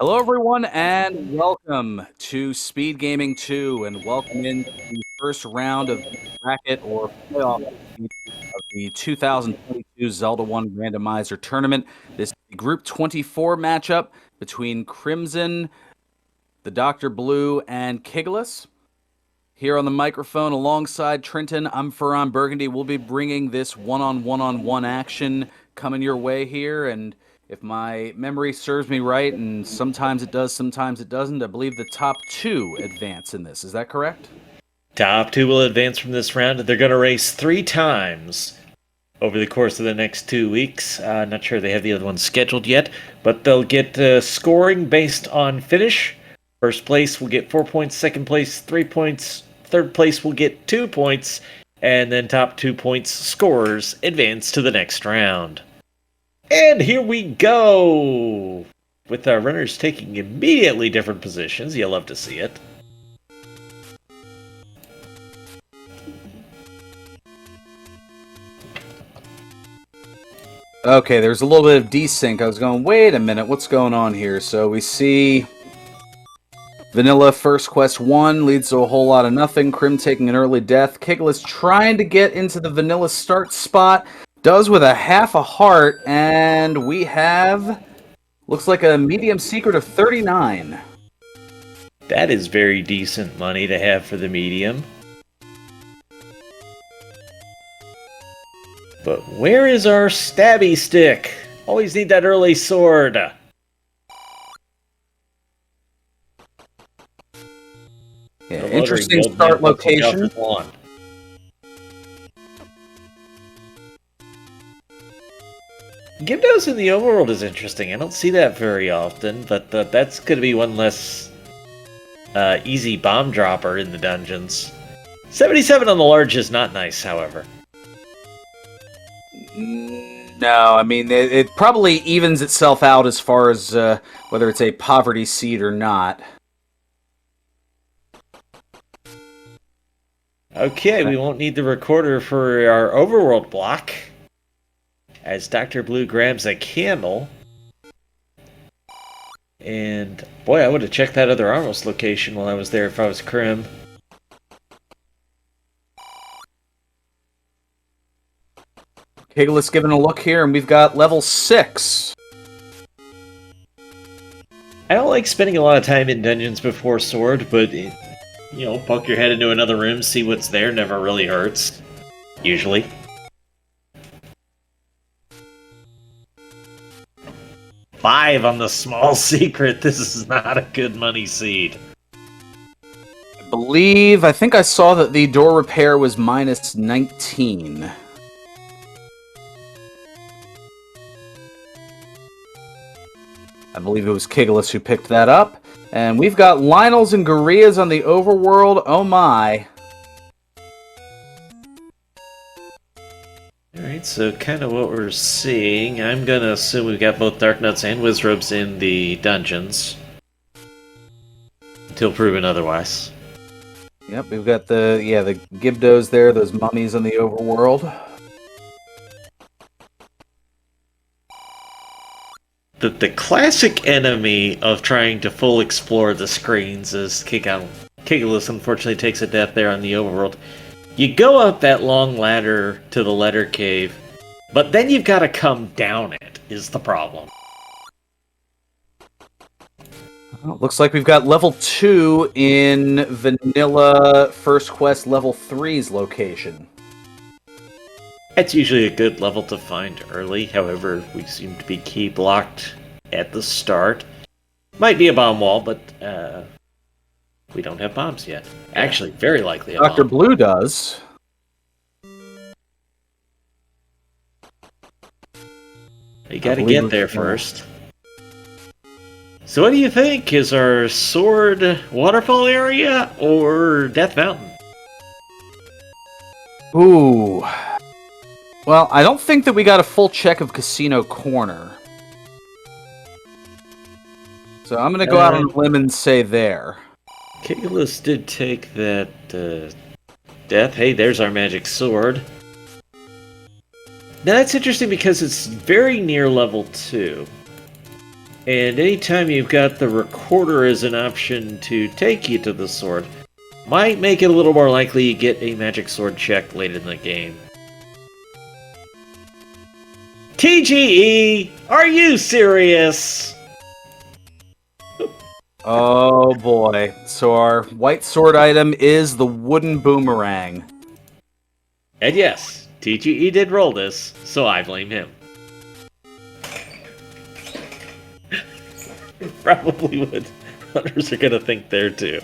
Hello, everyone, and welcome to Speed Gaming 2, and welcome into the first round of the bracket or playoff of the 2022 Zelda 1 Randomizer Tournament. This is the Group 24 matchup between Crimson, the Dr. Blue, and Kiglis. Here on the microphone alongside Trenton, I'm Ferran Burgundy. We'll be bringing this one-on-one action coming your way here, and if my memory serves me right, and sometimes it does, sometimes it doesn't, I believe the top two advance in this. Is that correct? Top two will advance from this round. They're going to race 3 times over the course of the next 2 weeks. Not sure they have the other one scheduled yet, but they'll get scoring based on finish. First place will get 4 points, second place 3 points, third place will get 2 points, and then top 2 points scorers advance to the next round. And here we go! With our runners taking immediately different positions. You'll love to see it. Okay, there's a little bit of desync. I was going, wait a minute, what's going on here? So we see Vanilla First Quest 1 leads to a whole lot of nothing. Crim taking an early death. Kiglis trying to get into the Vanilla start spot. Does with a half a heart, and we have, looks like a medium secret of 39. That is very decent money to have for the medium. But where is our stabby stick? Always need that early sword. Yeah, interesting start location. Gibdos in the overworld is interesting. I don't see that very often, but that's going to be one less easy bomb dropper in the dungeons. 77 on the large is not nice, however. No, I mean, it probably evens itself out as far as whether it's a poverty seed or not. Okay, we won't need the recorder for our overworld block. As Dr. Blue grabs a candle. And, boy, I would have checked that other Armos location while I was there if I was Crim. Kiglis giving a look here, and we've got level 6. I don't like spending a lot of time in dungeons before Sword, but, poke your head into another room, see what's there, never really hurts. Usually. Five on the small secret. This is not a good money seed. I think I saw that the door repair was minus 19. I believe it was Kiglis who picked that up. And we've got Lionels and Gorillas on the overworld. Oh my. Alright, so kind of what we're seeing. I'm gonna assume we've got both Darknuts and Wizrobes in the dungeons. Until proven otherwise. Yep, we've got the Gibdos there, those mummies on the overworld. The classic enemy of trying to full explore the screens is Kiglis unfortunately takes a death there on the overworld. You go up that long ladder to the letter cave, but then you've got to come down it, is the problem. Well, looks like we've got level 2 in Vanilla First Quest level 3's location. That's usually a good level to find early, however, we seem to be key blocked at the start. Might be a bomb wall, but we don't have bombs yet. Actually, very likely a bomb. Dr. Blue does. You gotta get there first. So what do you think? Is our sword waterfall area or Death Mountain? Ooh. Well, I don't think that we got a full check of Casino Corner. So I'm going to go out on a limb and say there. Kiglis did take that death. Hey, there's our magic sword. Now that's interesting because it's very near level 2. And anytime you've got the recorder as an option to take you to the sword, might make it a little more likely you get a magic sword check late in the game. TGE! Are you serious? Oh boy. So our white sword item is the wooden boomerang. And yes, TGE did roll this, so I blame him. Probably what others are gonna think there too.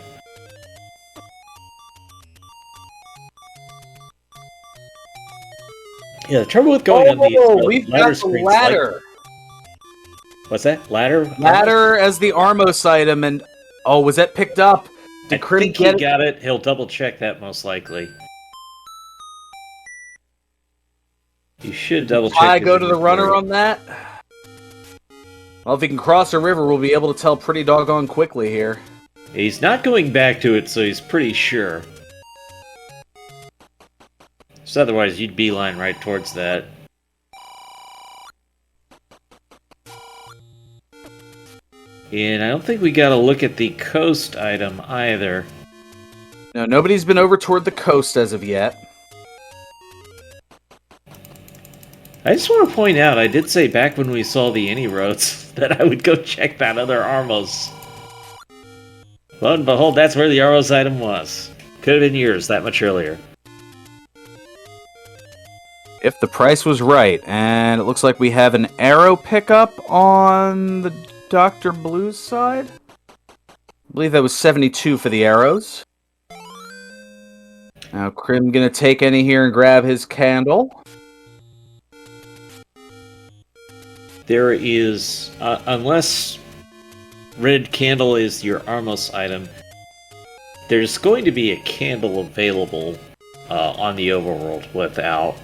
Yeah, the trouble with going on these we've ladder got the screens ladder. What's that? Ladder? Ladder as the Armos item, and oh, was that picked up? Did I Crim think get he it? got it. He'll double check that most likely. You should double check. I go to the runner on that. Well, if he can cross a river, we'll be able to tell pretty doggone quickly here. He's not going back to it, so he's pretty sure. So otherwise, you'd beeline right towards that. And I don't think we got to look at the coast item either. No, nobody's been over toward the coast as of yet. I just want to point out, I did say back when we saw the Any roads that I would go check that other Armos. Lo and behold, that's where the Armos item was. Could have been yours that much earlier. If the price was right, and it looks like we have an arrow pickup on the Dr. Blue's side. I believe that was 72 for the arrows. Now, Crim gonna take any here and grab his candle. There is, unless red candle is your Armos item, there's going to be a candle available on the Overworld without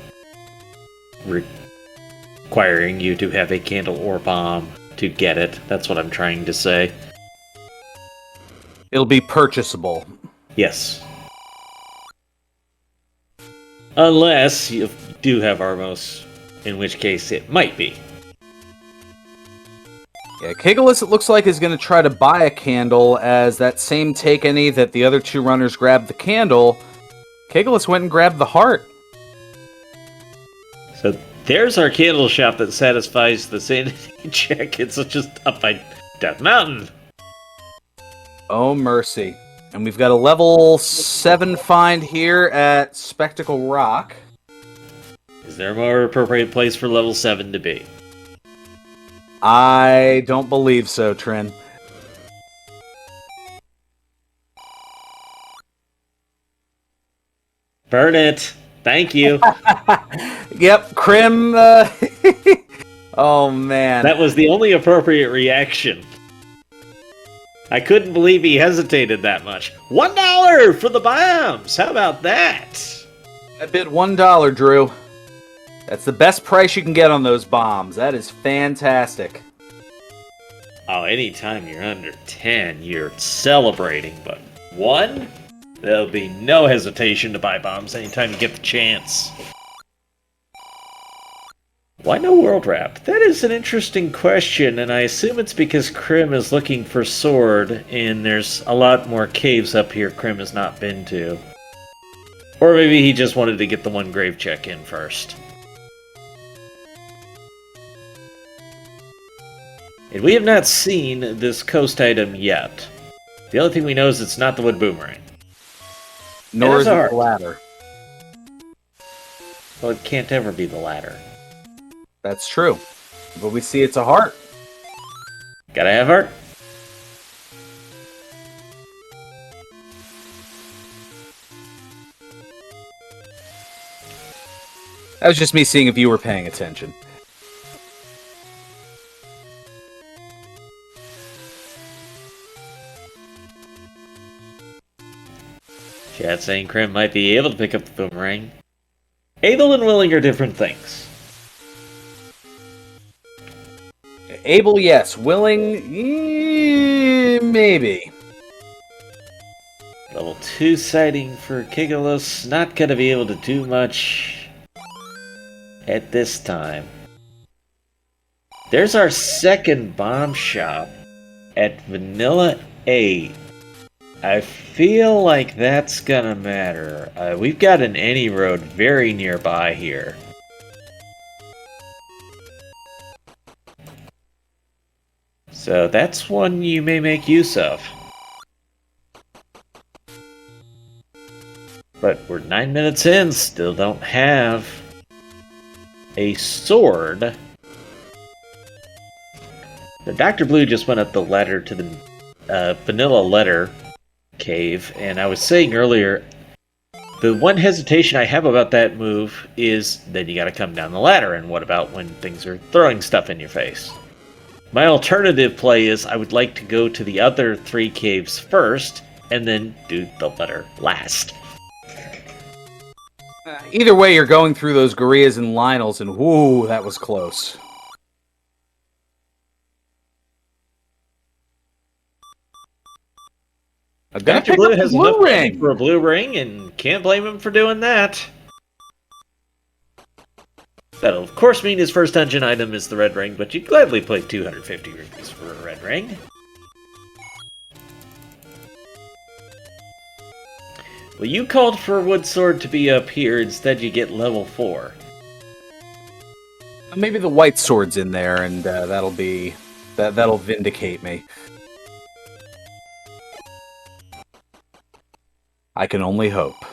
requiring you to have a candle or bomb to get it. That's what I'm trying to say. It'll be purchasable. Yes. Unless you do have Armos, in which case it might be. Yeah, Kigalus, it looks like, is going to try to buy a candle as that same take any that the other two runners grabbed the candle. Kigalus went and grabbed the heart. So there's our candle shop that satisfies the sanity check. It's just up by Death Mountain. Oh, mercy. And we've got a level 7 find here at Spectacle Rock. Is there a more appropriate place for level 7 to be? I don't believe so, Trin. Burn it. Thank you. Yep, Crim. Oh, man. That was the only appropriate reaction. I couldn't believe he hesitated that much. $1 for the bombs! How about that? I bid $1, Drew. That's the best price you can get on those bombs. That is fantastic. Oh, anytime you're under 10, you're celebrating, but 1? There'll be no hesitation to buy bombs anytime you get the chance. Why no world wrap? That is an interesting question, and I assume it's because Crim is looking for sword, and there's a lot more caves up here Crim has not been to. Or maybe he just wanted to get the one grave check in first. And we have not seen this coast item yet. The only thing we know is it's not the wood boomerang. Nor is it heart. the ladder. Well, it can't ever be the latter. That's true. But we see it's a heart. Gotta have heart. That was just me seeing if you were paying attention. Chat saying Crim might be able to pick up the boomerang. Able and willing are different things. Able, yes. Willing, maybe. Level 2 sighting for Kigalus. Not gonna be able to do much at this time. There's our second bomb shop at Vanilla 8. I feel like that's gonna matter. We've got an any road very nearby here. So that's one you may make use of. But we're 9 minutes in, still don't have a sword. The Dr. Blue just went up the ladder to the vanilla letter cave, and I was saying earlier, the one hesitation I have about that move is then you gotta come down the ladder, and what about when things are throwing stuff in your face? My alternative play is I would like to go to the other 3 caves first, and then do the letter last. Either way, you're going through those Gorillas and Lionels, and whoo, that was close. Dr. Blue has enough money for a blue ring, and can't blame him for doing that. That'll of course mean his first dungeon item is the red ring, but you'd gladly play 250 rupees for a red ring. Well, you called for Wood Sword to be up here, instead you get level 4. Maybe the white sword's in there, and that'll vindicate me. I can only hope.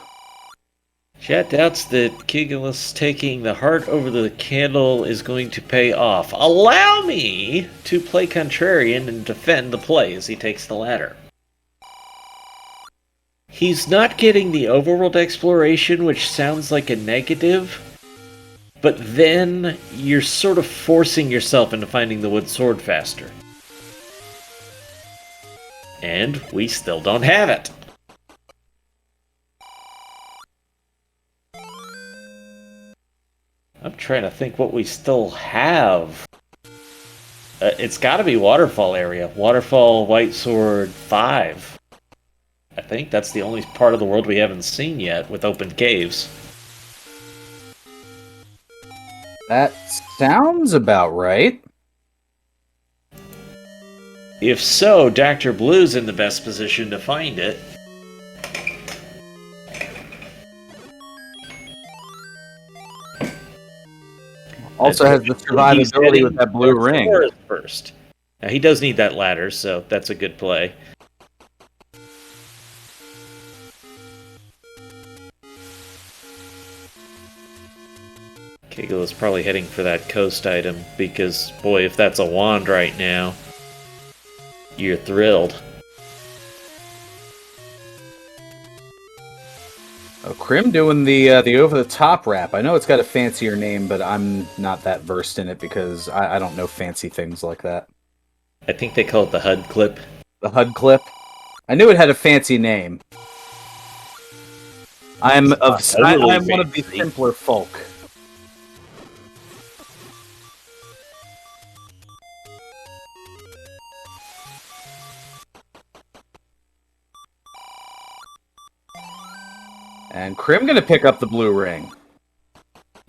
Chat doubts that Kigulus taking the heart over the candle is going to pay off. Allow me to play contrarian and defend the play as he takes the ladder. He's not getting the overworld exploration, which sounds like a negative, but then you're sort of forcing yourself into finding the wood sword faster. And we still don't have it. I'm trying to think what we still have. It's got to be Waterfall area. Waterfall, White Sword, 5. I think that's the only part of the world we haven't seen yet with open caves. That sounds about right. If so, Dr. Blue's in the best position to find it. Also has the survivability with that blue ring. First. Now, he does need that ladder, so that's a good play. Kegel is probably heading for that coast item, because, boy, if that's a wand right now, you're thrilled. Oh, Krim doing the over-the-top rap. I know it's got a fancier name, but I'm not that versed in it because I don't know fancy things like that. I think they call it the HUD clip. The HUD clip? I knew it had a fancy name. I'm one of the simpler folk. And Krim gonna pick up the blue ring.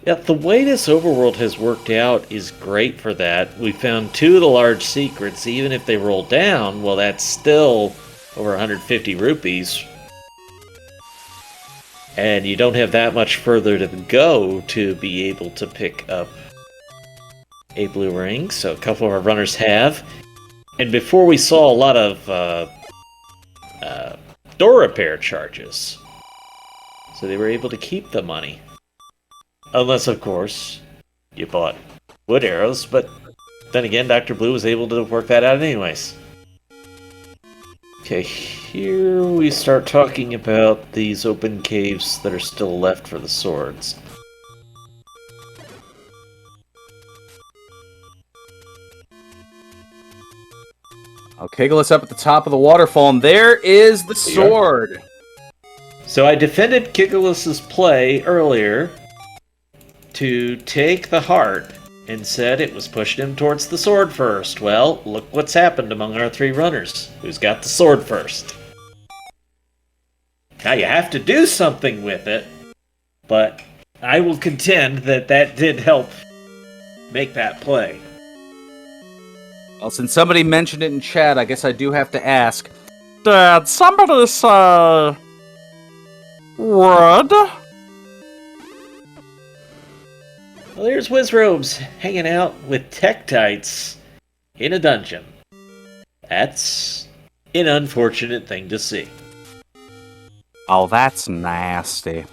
Yeah, the way this overworld has worked out is great for that. We found 2 of the large secrets. Even if they roll down, well, that's still over 150 rupees. And you don't have that much further to go to be able to pick up a blue ring. So a couple of our runners have. And before we saw a lot of door repair charges. So they were able to keep the money. Unless, of course, you bought wood arrows, but then again, Dr. Blue was able to work that out anyways. Okay, here we start talking about these open caves that are still left for the swords. Okay, let's up at the top of the waterfall, and there is the sword. So I defended Kigulus' play earlier to take the heart and said it was pushing him towards the sword first. Well, look what's happened among our 3 runners. Who's got the sword first? Now you have to do something with it, but I will contend that that did help make that play. Well, since somebody mentioned it in chat, I guess I do have to ask. Did somebody say... wood? Well, there's Wizrobes hanging out with Tektites in a dungeon. That's an unfortunate thing to see. Oh, that's nasty.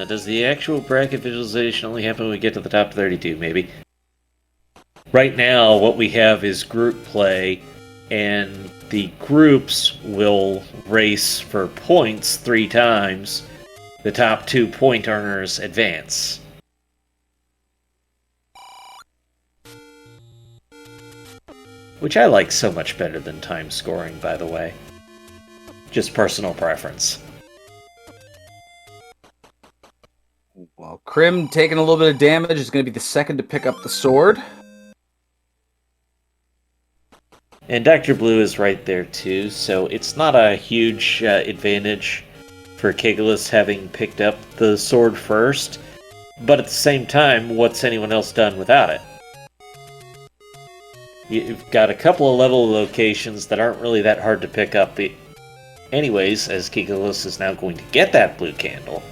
Does the actual bracket visualization only happen when we get to the top 32, maybe? Right now, what we have is group play, and the groups will race for points 3 times. The top 2 point earners advance. Which I like so much better than time scoring, by the way. Just personal preference. Well, Krim taking a little bit of damage is going to be the second to pick up the sword. And Dr. Blue is right there too, so it's not a huge advantage for Keglis having picked up the sword first, but at the same time, what's anyone else done without it? You've got a couple of level locations that aren't really that hard to pick up anyways, as Keglis is now going to get that blue candle.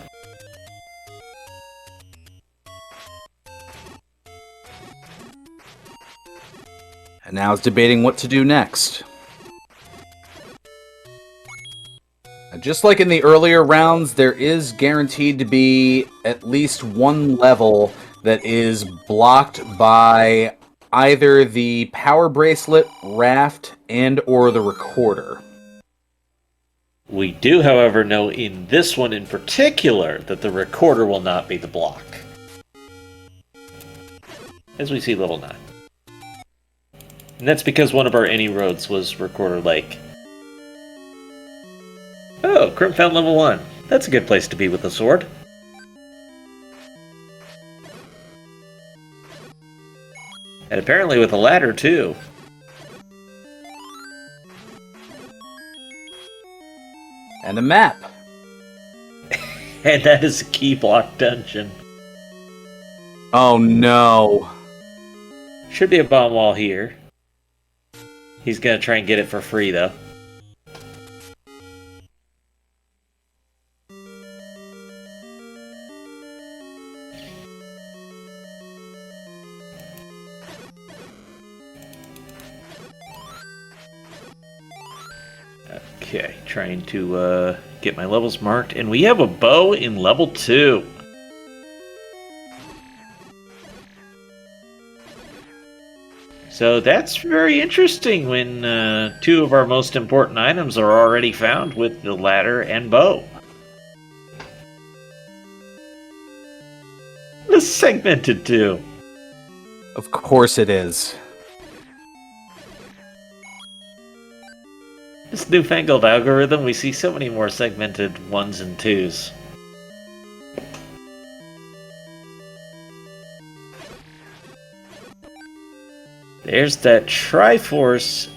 And now it's debating what to do next. Just like in the earlier rounds, there is guaranteed to be at least one level that is blocked by either the power bracelet, raft, and or the recorder. We do, however, know in this one in particular that the recorder will not be the block. As we see level 9. And that's because one of our any roads was Recorder Lake. Oh, Krim found level 1. That's a good place to be with the sword. And apparently with a ladder, too. And a map. And that is a key block dungeon. Oh no. Should be a bomb wall here. He's gonna try and get it for free, though. Okay, trying to get my levels marked. And we have a bow in level 2. So that's very interesting when 2 of our most important items are already found with the ladder and bow. This is segmented too. Of course it is. This newfangled algorithm, we see so many more segmented 1s and 2s. There's that Triforce.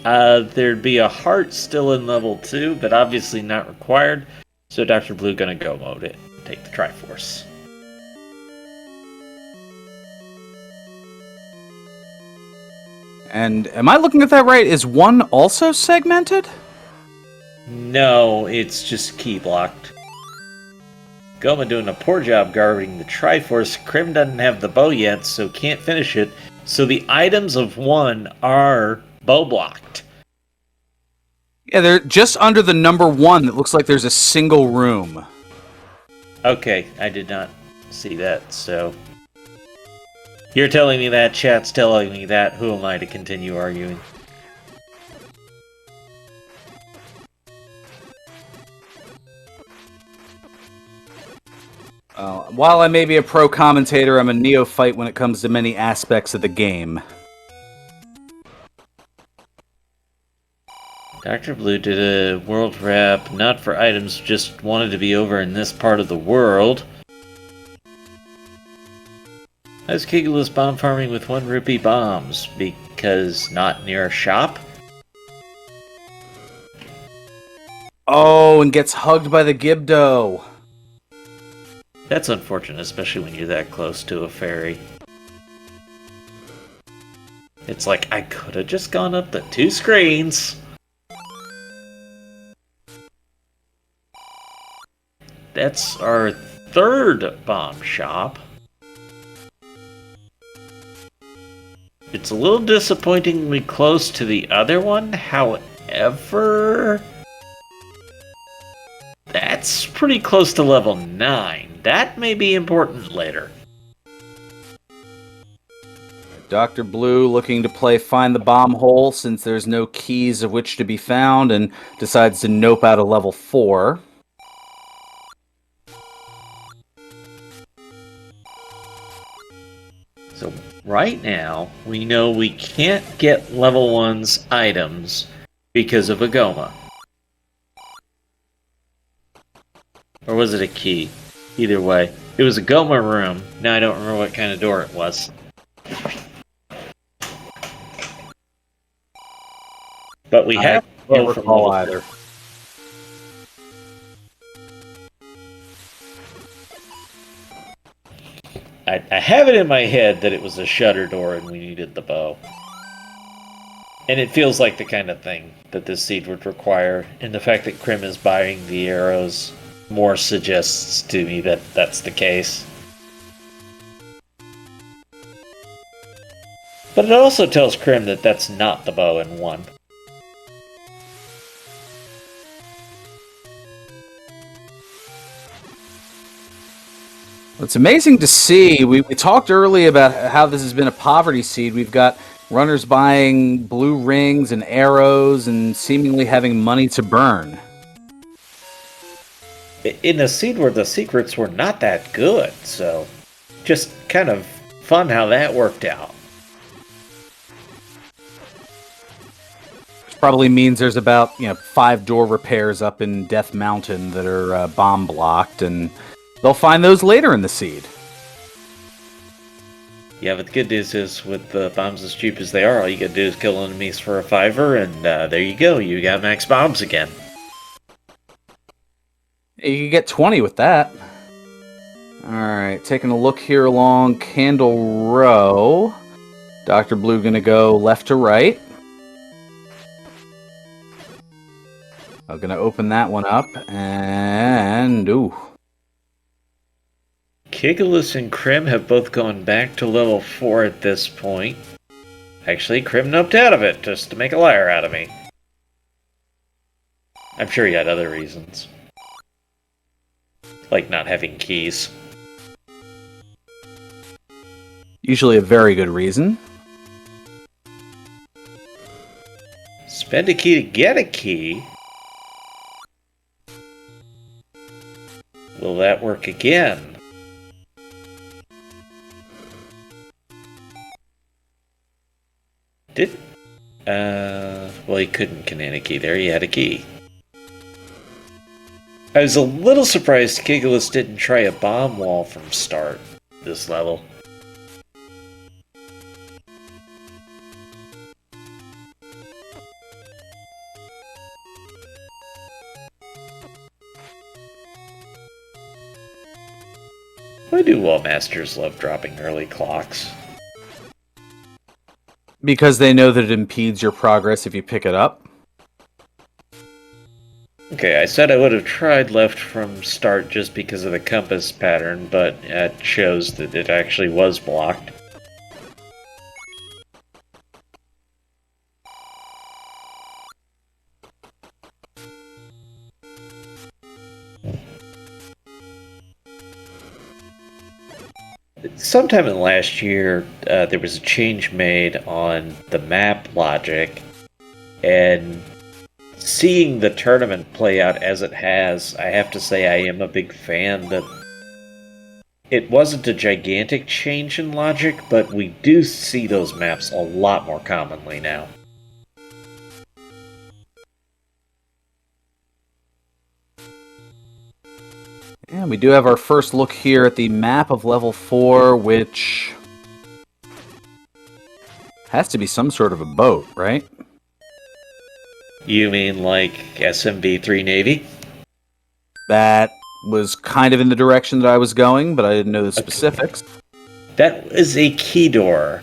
There'd be a heart still in level 2, but obviously not required. So Dr. Blue gonna go mode it. Take the Triforce. And am I looking at that right? Is 1 also segmented? No, it's just key blocked. Goma doing a poor job guarding the Triforce. Krim doesn't have the bow yet, so can't finish it. So the items of 1 are bow blocked. Yeah, they're just under the number 1. It looks like there's a single room. Okay, I did not see that, so... You're telling me that, chat's telling me that, who am I to continue arguing? While I may be a pro commentator, I'm a neophyte when it comes to many aspects of the game. Dr. Blue did a world wrap, not for items, just wanted to be over in this part of the world. I was Keglis bomb farming with 1 rupee bombs, because not near a shop? Oh, and gets hugged by the Gibdo. That's unfortunate, especially when you're that close to a ferry. It's like, I could have just gone up the 2 screens. That's our 3rd bomb shop. It's a little disappointingly close to the other one, however... That's pretty close to level 9. That may be important later. Dr. Blue looking to play Find the Bomb Hole since there's no keys of which to be found and decides to nope out of level 4. So right now, we know we can't get level 1's items because of a Goma. Or was it a key? Either way. It was a Goma room. Now I don't remember what kind of door it was. But we have I can't recall either. I have it in my head that it was a shutter door and we needed the bow. And it feels like the kind of thing that this seed would require. And the fact that Krim is buying the arrows more suggests to me that that's the case. But it also tells Krim that that's not the bow in 1. It's amazing to see. We talked earlier about how this has been a poverty seed. We've got runners buying blue rings and arrows and seemingly having money to burn. In a seed where the secrets were not that good, so just kind of fun how that worked out. Which probably means there's about 5 door repairs up in Death Mountain that are bomb blocked, and they'll find those later in the seed. Yeah, but the good news is, with the bombs as cheap as they are, all you gotta do is kill enemies for a $5, and there you go, you got max bombs again. You can get 20 with that. Alright, taking a look here along Candle Row. Dr. Blue gonna go left to right. I'm gonna open that one up, and ooh. Kigalus and Krim have both gone back to level 4 at this point. Actually, Krim noped out of it, just to make a liar out of me. I'm sure he had other reasons. Like not having keys. Usually a very good reason. Spend a key to get a key? Will that work again? Well, he couldn't command a key there, he had a key. I was a little surprised Kigalus didn't try a bomb wall from start this level. Why do wall masters love dropping early clocks? Because they know that it impedes your progress if you pick it up. Okay, I said I would have tried left from start just because of the compass pattern, but it shows that it actually was blocked. Sometime in last year, there was a change made on the map logic, and seeing the tournament play out as it has, I have to say I am a big fan. That it wasn't a gigantic change in logic, but we do see those maps a lot more commonly now. And we do have our first look here at the map of level 4, which has to be some sort of a boat, right? You mean like SMB3 Navy? That was kind of in the direction that I was going, but I didn't know the specifics. That is a key door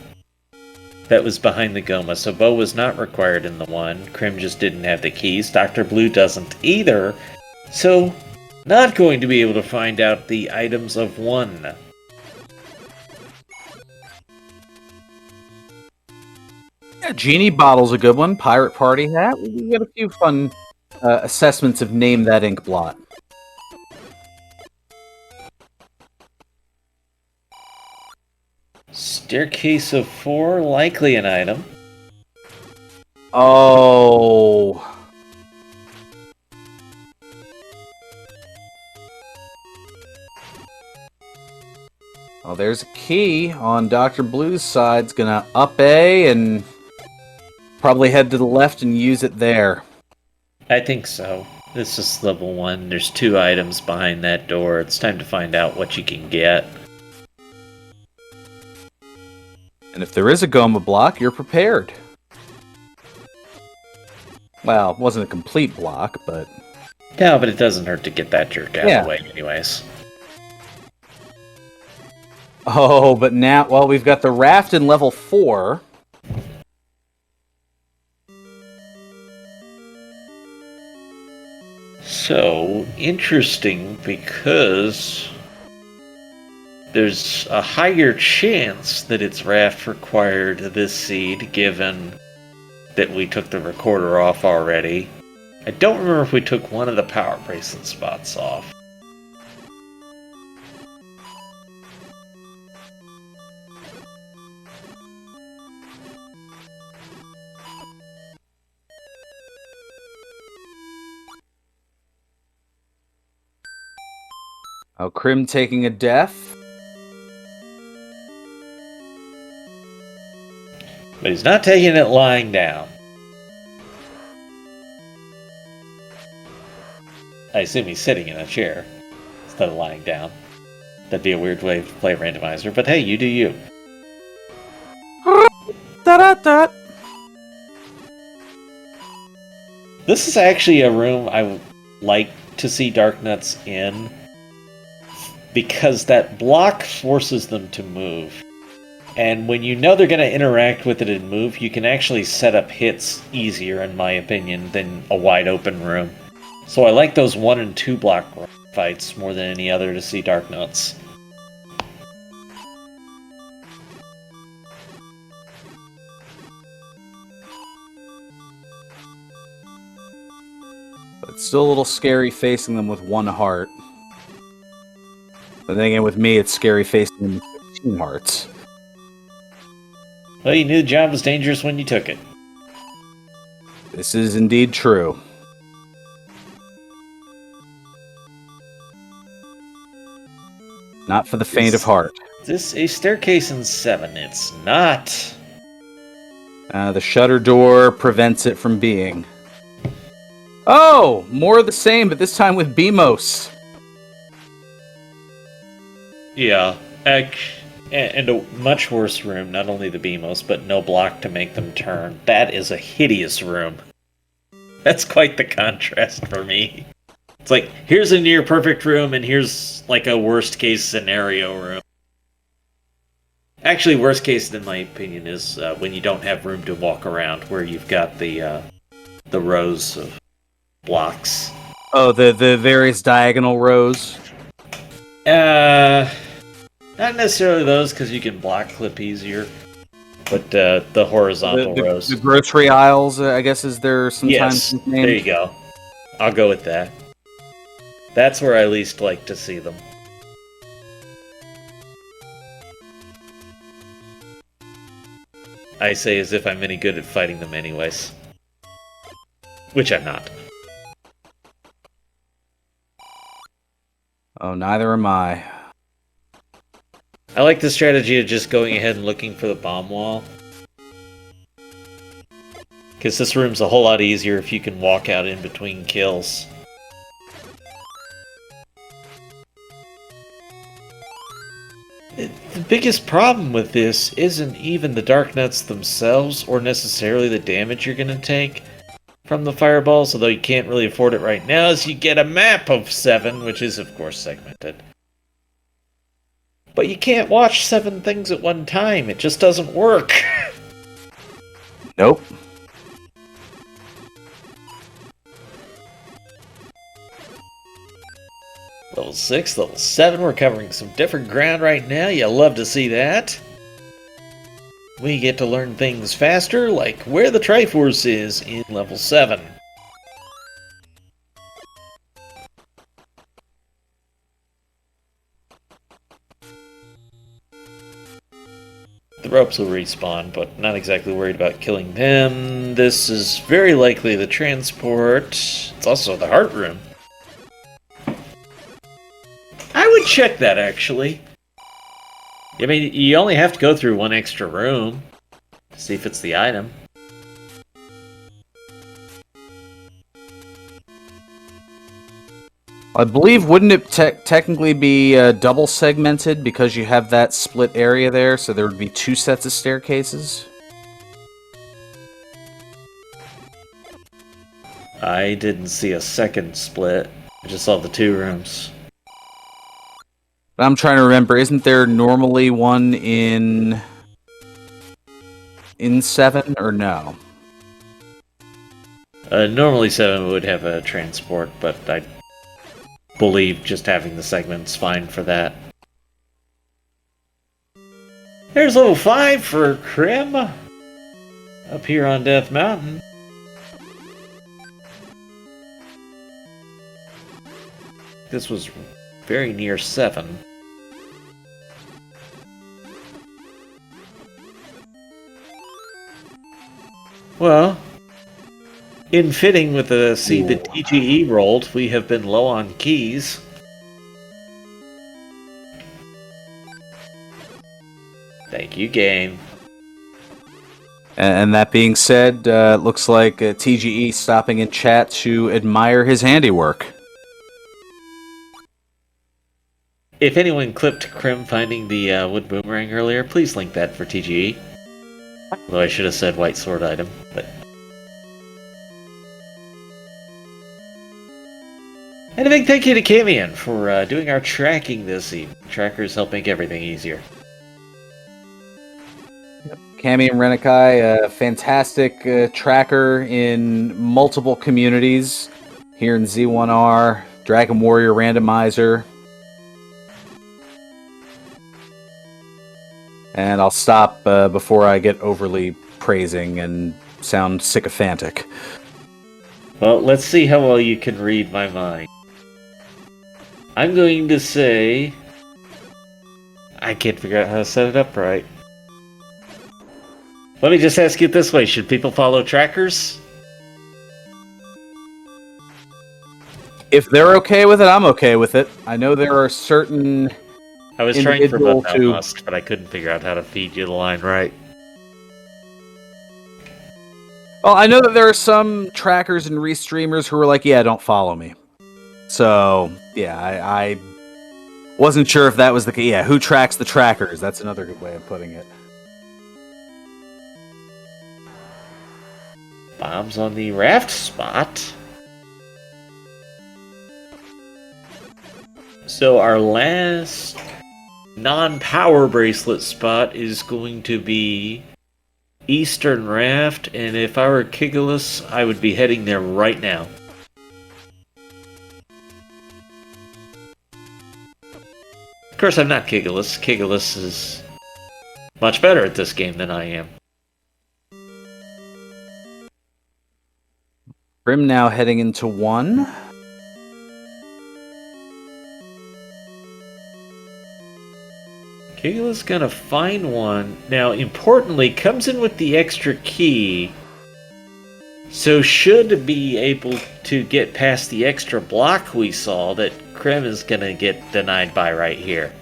that was behind the Goma, so Bo was not required in the one. Krim just didn't have the keys. Dr. Blue doesn't either, so not going to be able to find out the items of one. Yeah, Genie Bottle's a good one. Pirate Party Hat. We got a few fun assessments of Name That Ink Blot. Staircase of 4, likely an item. Oh. Well, there's a key on Dr. Blue's side. It's gonna up A and probably head to the left and use it there. I think so. This is level 1. There's 2 items behind that door. It's time to find out what you can get. And if there is a Goma block, you're prepared. Well, it wasn't a complete block, but... No, but it doesn't hurt to get that jerk out of the way anyways. Oh, but now... Well, we've got the raft in level 4. So, interesting, because there's a higher chance that it's raft required this seed, given that we took the recorder off already. I don't remember if we took one of the power bracelet spots off. Oh, Krim taking a death. But he's not taking it lying down. I assume he's sitting in a chair instead of lying down. That'd be a weird way to play Randomizer, but hey, you do you. Da-da-da. This is actually a room I would like to see Darknuts in, because that block forces them to move. And when you know they're going to interact with it and move, you can actually set up hits easier, in my opinion, than a wide open room. So I like those 1 and 2 block fights more than any other to see Darknuts. But it's still a little scary facing them with 1 heart. But then again, with me, it's scary facing them with 15 hearts. Well, you knew the job was dangerous when you took it. This is indeed true. Not for the faint of heart. Is this a staircase in 7? It's not. The shutter door prevents it from being. Oh! More of the same, but this time with BMOS. Yeah. And a much worse room, not only the BMOS, but no block to make them turn. That is a hideous room. That's quite the contrast for me. It's like, here's a near perfect room, and here's like a worst case scenario room. Actually, worst case, in my opinion, is when you don't have room to walk around, where you've got the rows of blocks. Oh, the various diagonal rows? Not necessarily those, because you can block clip easier. But the horizontal rows. The grocery aisles, I guess, is there sometimes Yes, named? there you go. I'll go with that. That's where I least like to see them. I say as if I'm any good at fighting them anyways. Which I'm not. Oh, neither am I. I like the strategy of just going ahead and looking for the bomb wall. Because this room's a whole lot easier if you can walk out in between kills. The biggest problem with this isn't even the Darknuts themselves, or necessarily the damage you're going to take. from the fireballs, although you can't really afford it right now, as you get a map of 7, which is, of course, segmented. But you can't watch 7 things at one time. It just doesn't work. Nope. Level 6, level 7, we're covering some different ground right now. You love to see that. We get to learn things faster, like where the Triforce is in level 7. The ropes will respawn, but not exactly worried about killing them. This is very likely the transport. It's also the heart room. I would check that, actually. I mean, you only have to go through one extra room to see if it's the item. I believe, wouldn't it technically be double segmented because you have that split area there, so there would be 2 sets of staircases? I didn't see a second split. I just saw the 2 rooms. I'm trying to remember, isn't there normally one in 7, or no? Normally 7 would have a transport, but I believe just having the segment's fine for that. There's level 5 for Krim. Up here on Death Mountain. This was very near 7. Well, in fitting with the seed that TGE rolled, we have been low on keys. Thank you, game. And that being said, looks like TGE stopping in chat to admire his handiwork. If anyone clipped Krim finding the wood boomerang earlier, please link that for TGE. Although I should have said white sword item, but... And a big thank you to Camion for doing our tracking this evening. Trackers help make everything easier. Cami and Renikai, a fantastic tracker in multiple communities here in Z1R, Dragon Warrior Randomizer. And I'll stop before I get overly praising and sound sycophantic. Well, let's see how well you can read my mind. I'm going to say... I can't figure out how to set it up right. Let me just ask you it this way. Should people follow trackers? If they're okay with it, I'm okay with it. I know there are certain... I was trying for both must, but I couldn't figure out how to feed you the line right. Well, I know that there are some trackers and restreamers who are like, yeah, don't follow me. So, yeah, I wasn't sure if that was the case. Yeah, who tracks the trackers? That's another good way of putting it. Bombs on the raft spot. So our last non-power bracelet spot is going to be Eastern Raft, and if I were Kigulus, I would be heading there right now. Of course, I'm not Kigulus. Kigulus is much better at this game than I am. Grim now heading into 1. Kigula's gonna find one. Now, importantly, comes in with the extra key, so should be able to get past the extra block we saw that Krem is gonna get denied by right here.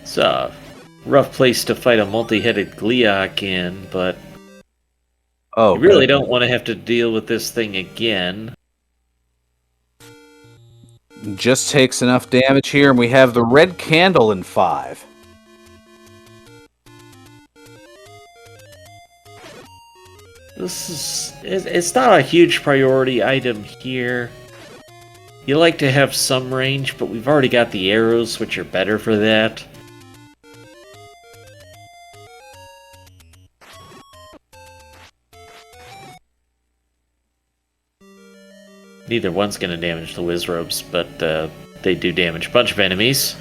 It's a rough place to fight a multi-headed Gleeok in, but you really don't want to have to deal with this thing again. Just takes enough damage here, and we have the red candle in 5. It's not a huge priority item here. You like to have some range, but we've already got the arrows, which are better for that. Neither one's going to damage the Wizrobes, but they do damage a bunch of enemies.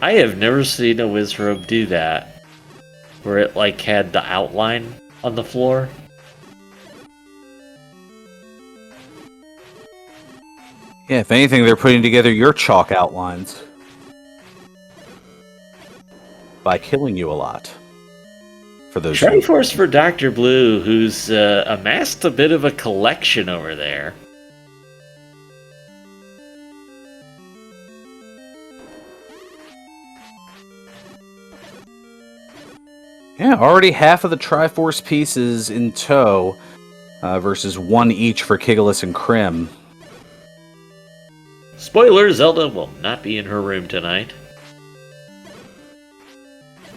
I have never seen a Wizrobe do that, where it like had the outline on the floor. Yeah, if anything, they're putting together your chalk outlines by killing you a lot. For those Triforce for Dr. Blue, who's amassed a bit of a collection over there. Yeah, already half of the Triforce pieces in tow, versus one each for Kigalus and Krim. Spoiler, Zelda will not be in her room tonight.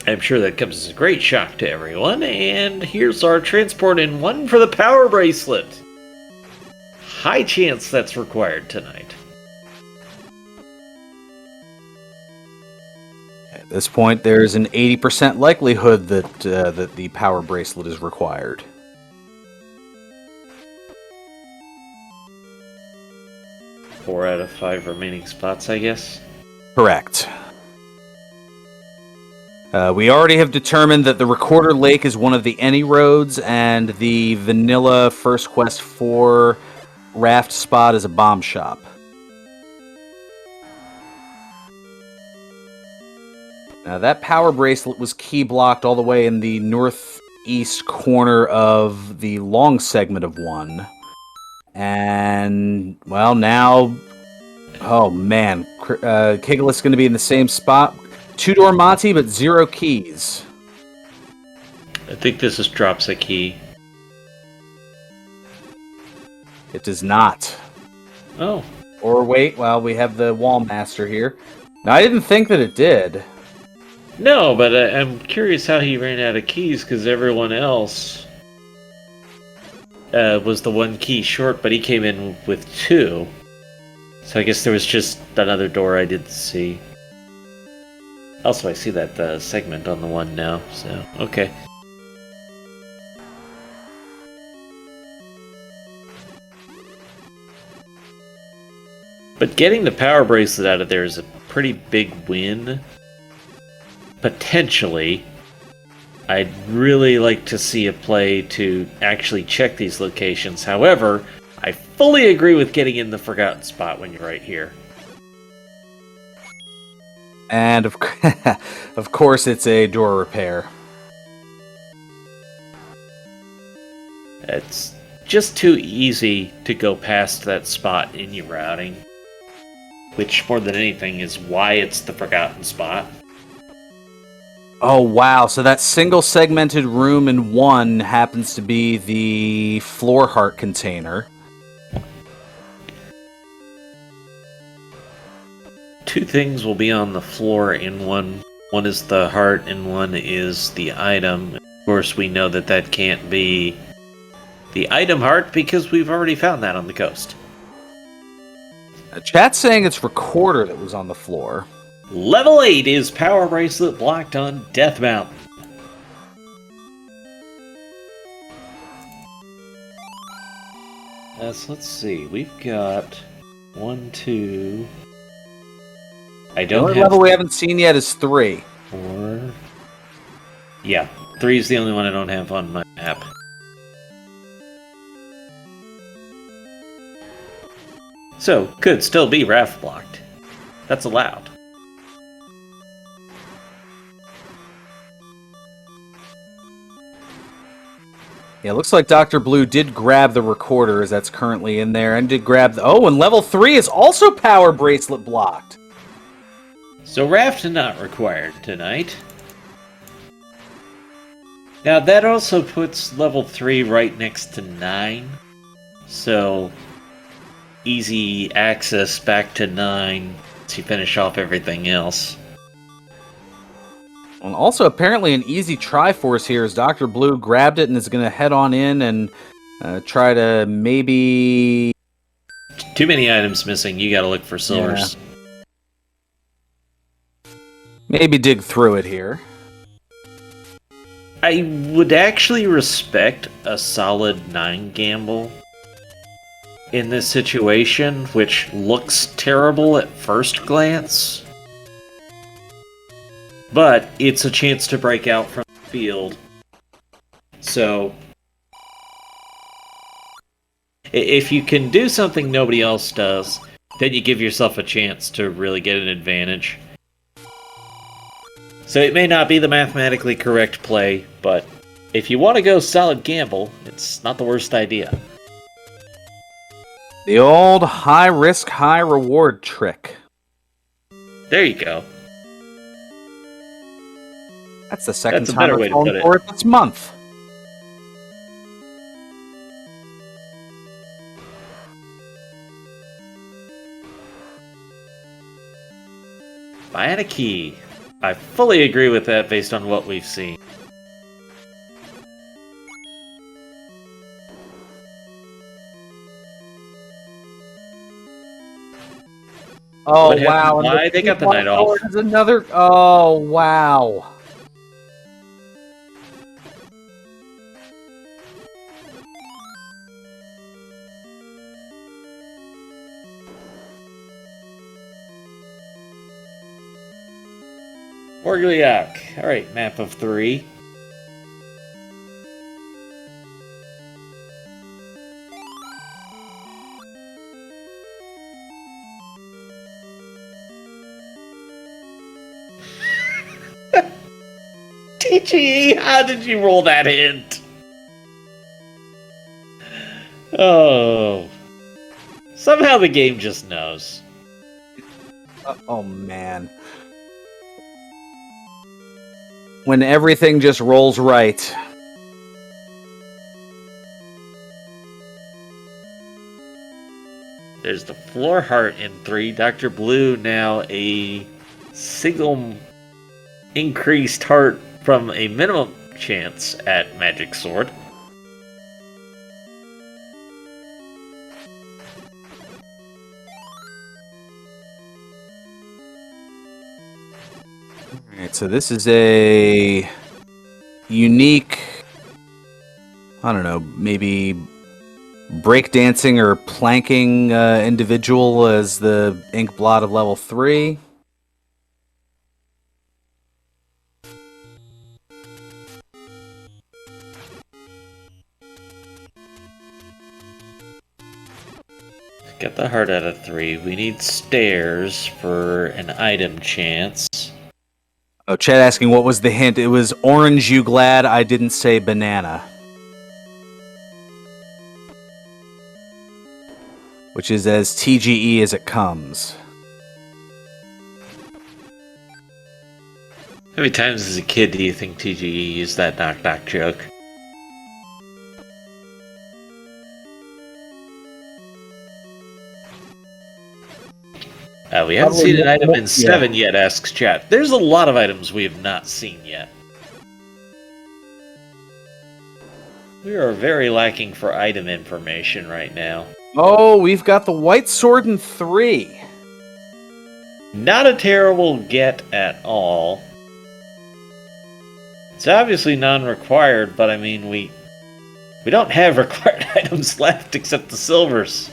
I'm sure that comes as a great shock to everyone, and here's our transport in one for the power bracelet. High chance that's required tonight. At this point, there's an 80% likelihood that the power bracelet is required. Four out of 5 remaining spots, I guess. Correct. We already have determined that the Recorder Lake is one of the any roads, and the vanilla First Quest 4 raft spot is a bomb shop. Now, that power bracelet was key blocked all the way in the northeast corner of the long segment of 1. And, well, now... Oh, man. Kigalus is going to be in the same spot. 2-door Monty, but 0 keys. I think this just drops a key. It does not. Oh. Or wait, well, we have the Wall Master here. Now, I didn't think that it did. No, but I'm curious how he ran out of keys, because everyone else was the 1 key short, but he came in with 2. So I guess there was just another door I didn't see. Also, I see that segment on the 1 now, so okay. But getting the power bracelet out of there is a pretty big win. Potentially. I'd really like to see a play to actually check these locations. However, I fully agree with getting in the forgotten spot when you're right here. And of course, it's a door repair. It's just too easy to go past that spot in your routing. Which, more than anything, is why it's the forgotten spot. Oh, wow. So that single segmented room in 1 happens to be the floor heart container. 2 things will be on the floor in 1. One is the heart and 1 is the item. Of course, we know that that can't be the item heart because we've already found that on the coast. Chat's saying it's Recorder that was on the floor. Level 8 is Power Bracelet blocked on Death Mountain. So let's see. We've got 1, 2... I don't The only have level we haven't seen yet is 3. 4. Yeah, 3 is the only one I don't have on my map. So, could still be raft blocked. That's allowed. Yeah, it looks like Dr. Blue did grab the Recorder as that's currently in there, and did grab the... Oh, and level 3 is also power bracelet blocked. So raft not required tonight. Now that also puts level 3 right next to 9. So easy access back to 9 to finish off everything else. And also, apparently, an easy Triforce here is Dr. Blue grabbed it and is going to head on in and try to maybe... Too many items missing. You gotta look for silvers. Yeah. Maybe dig through it here. I would actually respect a solid 9 gamble in this situation, which looks terrible at first glance. But it's a chance to break out from the field. So, if you can do something nobody else does, then you give yourself a chance to really get an advantage. So it may not be the mathematically correct play, but if you want to go solid gamble, it's not the worst idea. The old high risk, high reward trick. There you go. That's the second That's a time better I've way to fallen put it. for it this month. Bionic key. I fully agree with that based on what we've seen. Oh, What happened? wow. and Why? They got the night off. Is another... Oh, wow. Orgliac. Alright, map of 3. TGE, how did you roll that hint? Oh. Somehow the game just knows. Oh, man. When everything just rolls right. There's the floor heart in 3. Dr. Blue now a single increased heart from a minimum chance at Magic Sword. Alright, so this is a unique, I don't know, maybe breakdancing or planking individual as the ink blot of level 3. Get the heart out of 3. We need stairs for an item chance. Oh, Chad asking what was the hint. It was orange, you glad I didn't say banana. Which is as TGE as it comes. How many times as a kid do you think TGE used that knock-knock joke? We haven't seen an item in 7 yet, asks chat. There's a lot of items we have not seen yet. We are very lacking for item information right now. Oh, we've got the white sword in 3. Not a terrible get at all. It's obviously non-required, but I mean, we don't have required items left except the silvers.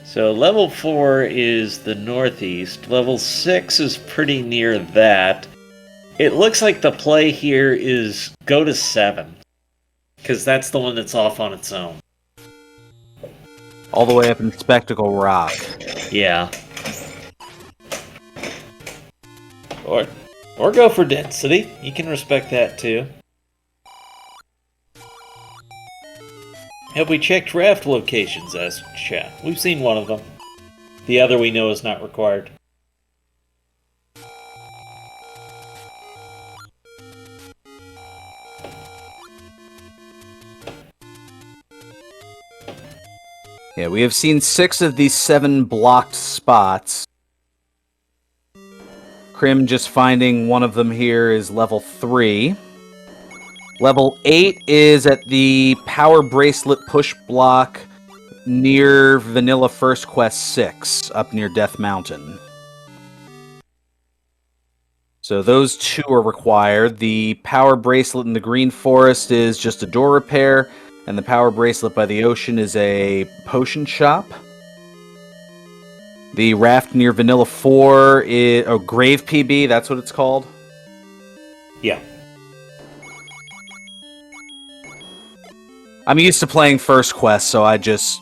So level 4 is the northeast. Level 6 is pretty near that. It looks like the play here is go to 7. Because that's the one that's off on its own. All the way up in Spectacle Rock. Yeah. Or go for density. You can respect that too. Have we checked raft locations, as chat? We've seen one of them. The other we know is not required. Yeah, we have seen 6 of these 7 blocked spots. Crim just finding one of them here is level 3. Level 8 is at the Power Bracelet push block near Vanilla First Quest 6, up near Death Mountain. So those 2 are required. The Power Bracelet in the Green Forest is just a door repair, and the Power Bracelet by the ocean is a potion shop. The raft near Vanilla 4 is... Oh, Grave PB, that's what it's called? Yeah. I'm used to playing First Quest, so I just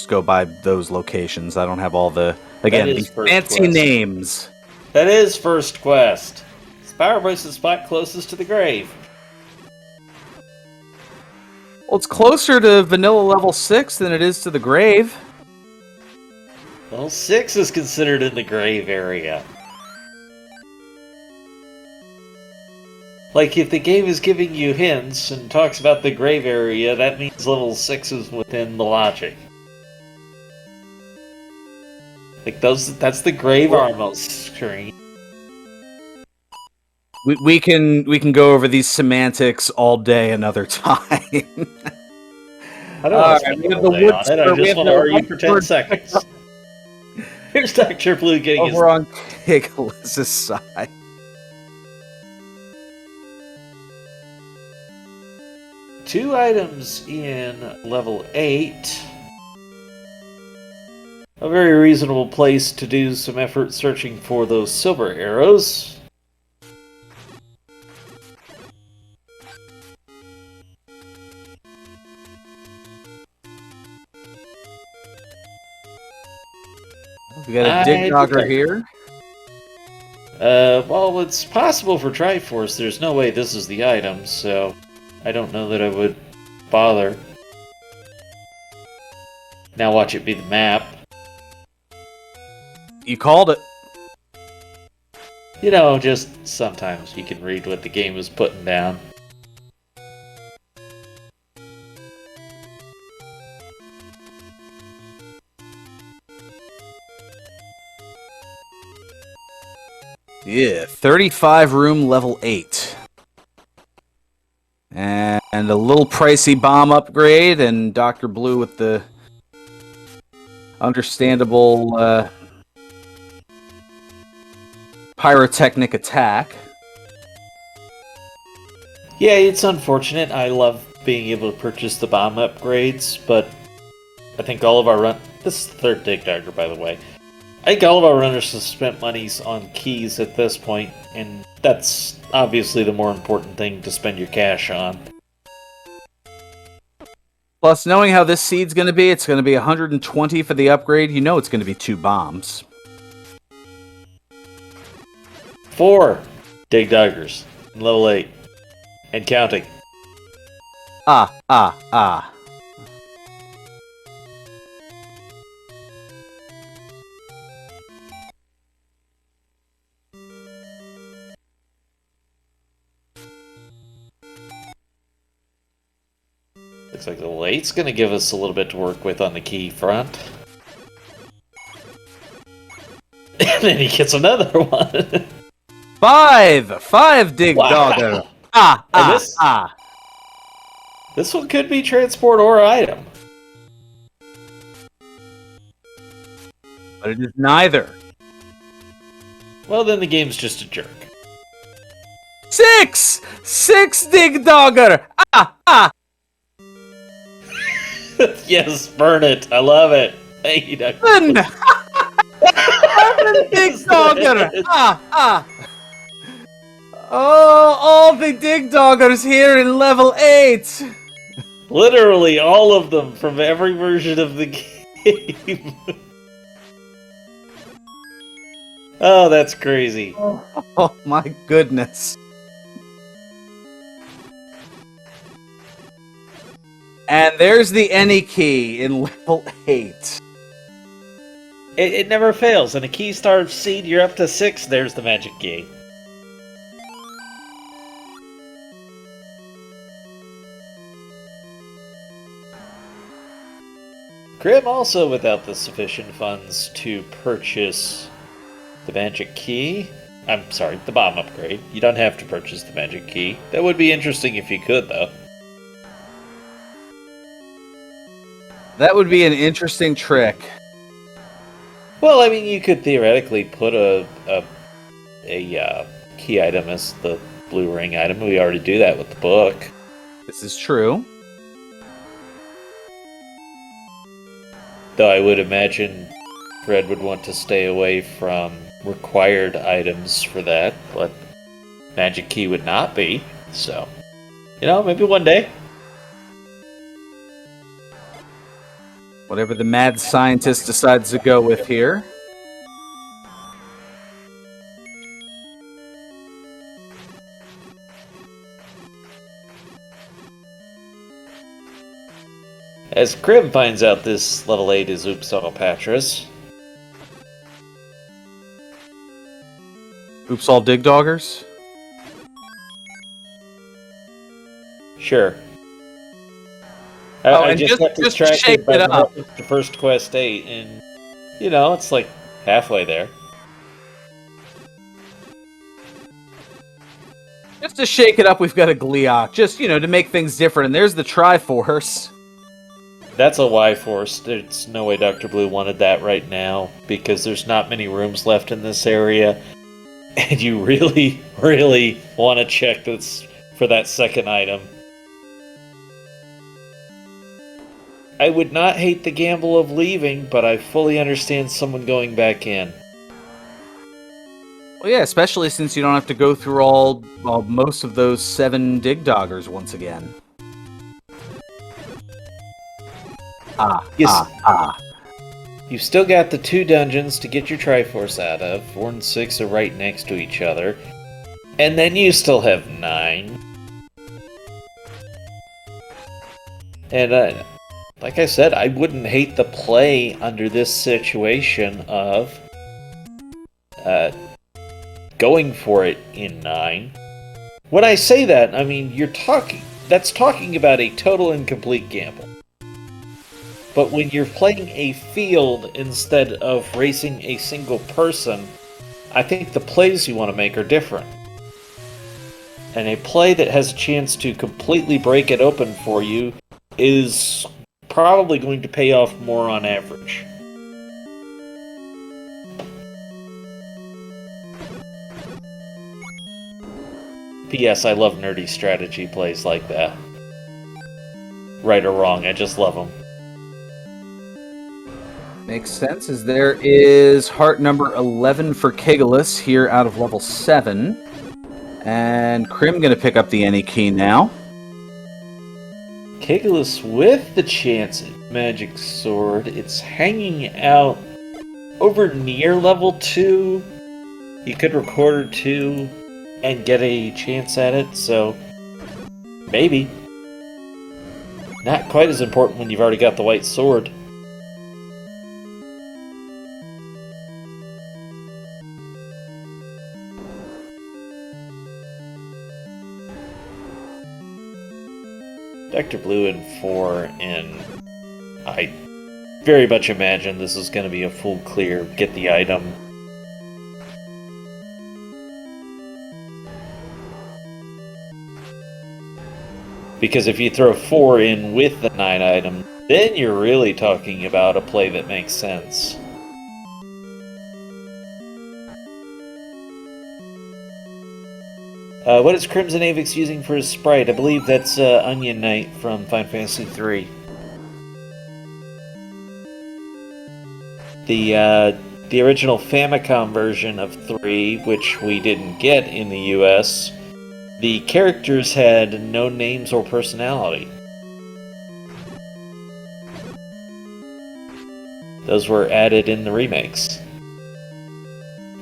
go by those locations. I don't have all the... Again, these fancy quest. names. That is First Quest. It's Power Bracelet spot closest to the grave. Well, it's closer to Vanilla level 6 than it is to the grave. Well, 6 is considered in the grave area. Like, if the game is giving you hints and talks about the grave area, that means level 6 is within the logic. Like, that's the grave armor screen. We can go over these semantics all day another time. I don't want to spend the whole day on it, I just want to argue for 10 seconds. Here's Dr. Blue getting over on Kiglis' side. Two items in level 8. A very reasonable place to do some effort searching for those silver arrows. We got a dig dogger here. Well, it's possible for Triforce. There's no way this is the item, so I don't know that I would bother. Now watch it be the map. You called it. You know, just sometimes you can read what the game is putting down. Yeah, 35 room, level 8. And a little pricey bomb upgrade, and Dr. Blue with the understandable pyrotechnic attack. Yeah, it's unfortunate. I love being able to purchase the bomb upgrades, but I think all of our this is the third dig dagger, by the way. I think all of our runners have spent monies on keys at this point, and that's obviously the more important thing to spend your cash on. Plus, knowing how this seed's going to be, it's going to be 120 for the upgrade. You know it's going to be 2 bombs. 4 dig daggers in level 8. And counting. Ah. Looks like level 8's going to give us a little bit to work with on the key front. And then he gets another one. 5 dig dogger. This one could be transport or item. But it is neither. Well, then the game's just a jerk. 6 dig dogger. Yes, burn it. I love it. Thank you, Dr. 7 dig dogger. Oh, all the dig doggers here in level 8. Literally all of them from every version of the game. Oh, that's crazy. Oh my goodness. And there's the any key in level 8. It never fails. And a key star seed, you're up to 6. There's the magic key. Grim also without the sufficient funds to purchase the magic key. I'm sorry, the bomb upgrade. You don't have to purchase the magic key. That would be interesting if you could, though. That would be an interesting trick. Well, I mean, you could theoretically put a key item as the blue ring item. We already do that with the book. This is true. Though I would imagine Fred would want to stay away from required items for that, but magic key would not be. So, maybe one day. Whatever the mad scientist decides to go with here. As Crib finds out this level 8 is Oops All Patras. Oops all dig doggers? Sure. Oh, I and just got just distracted shake by it up. the first quest 8, and, it's like halfway there. Just to shake it up, we've got a Gleeok. Just, to make things different. And there's the Triforce. That's a Y-Force. There's no way Dr. Blue wanted that right now, because there's not many rooms left in this area. And you really, really want to check this for that second item. I would not hate the gamble of leaving, but I fully understand someone going back in. Well, yeah, especially since you don't have to go through most of those 7 dig doggers once again. You've still got the 2 dungeons to get your Triforce out of. 4 and 6 are right next to each other. And then you still have 9. And, like I said, I wouldn't hate the play under this situation of going for it in 9. When I say that, I mean, that's talking about a total incomplete gamble. But when you're playing a field instead of racing a single person, I think the plays you want to make are different. And a play that has a chance to completely break it open for you is probably going to pay off more on average. P.S. I love nerdy strategy plays like that. Right or wrong, I just love them. Makes sense, as there is heart number 11 for Kegulus here out of level 7. And Krim going to pick up the any key now. Kegulus with the chance at Magic Sword. It's hanging out over near level 2. You could record 2 and get a chance at it, so maybe. Not quite as important when you've already got the white sword. Dr. Blue in 4, and I very much imagine this is going to be a full clear, get the item. Because if you throw 4 in with the 9 item, then you're really talking about a play that makes sense. What is Crimson Avix using for his sprite? I believe that's Onion Knight from Final Fantasy III. The original Famicom version of 3, which we didn't get in the US, the characters had no names or personality. Those were added in the remakes.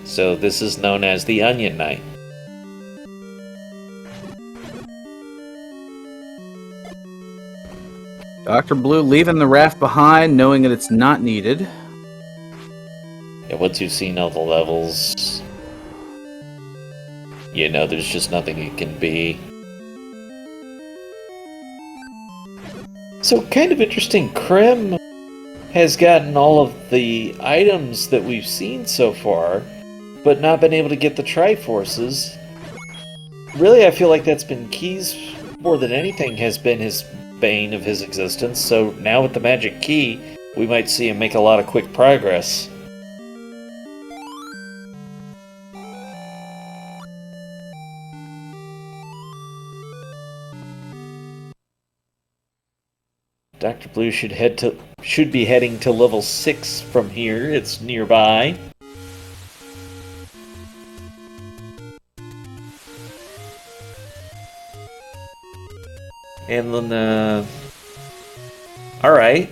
So this is known as the Onion Knight. Dr. Blue leaving the raft behind, knowing that it's not needed. Yeah, once you've seen all the levels, you know there's just nothing it can be. So, kind of interesting. Krim has gotten all of the items that we've seen so far, but not been able to get the Triforces. Really, I feel like that's been Key's, more than anything, has been his bane of his existence. So now with the magic key, we might see him make a lot of quick progress. Dr. Blue should be heading to level 6 from here. It's nearby. And then, alright.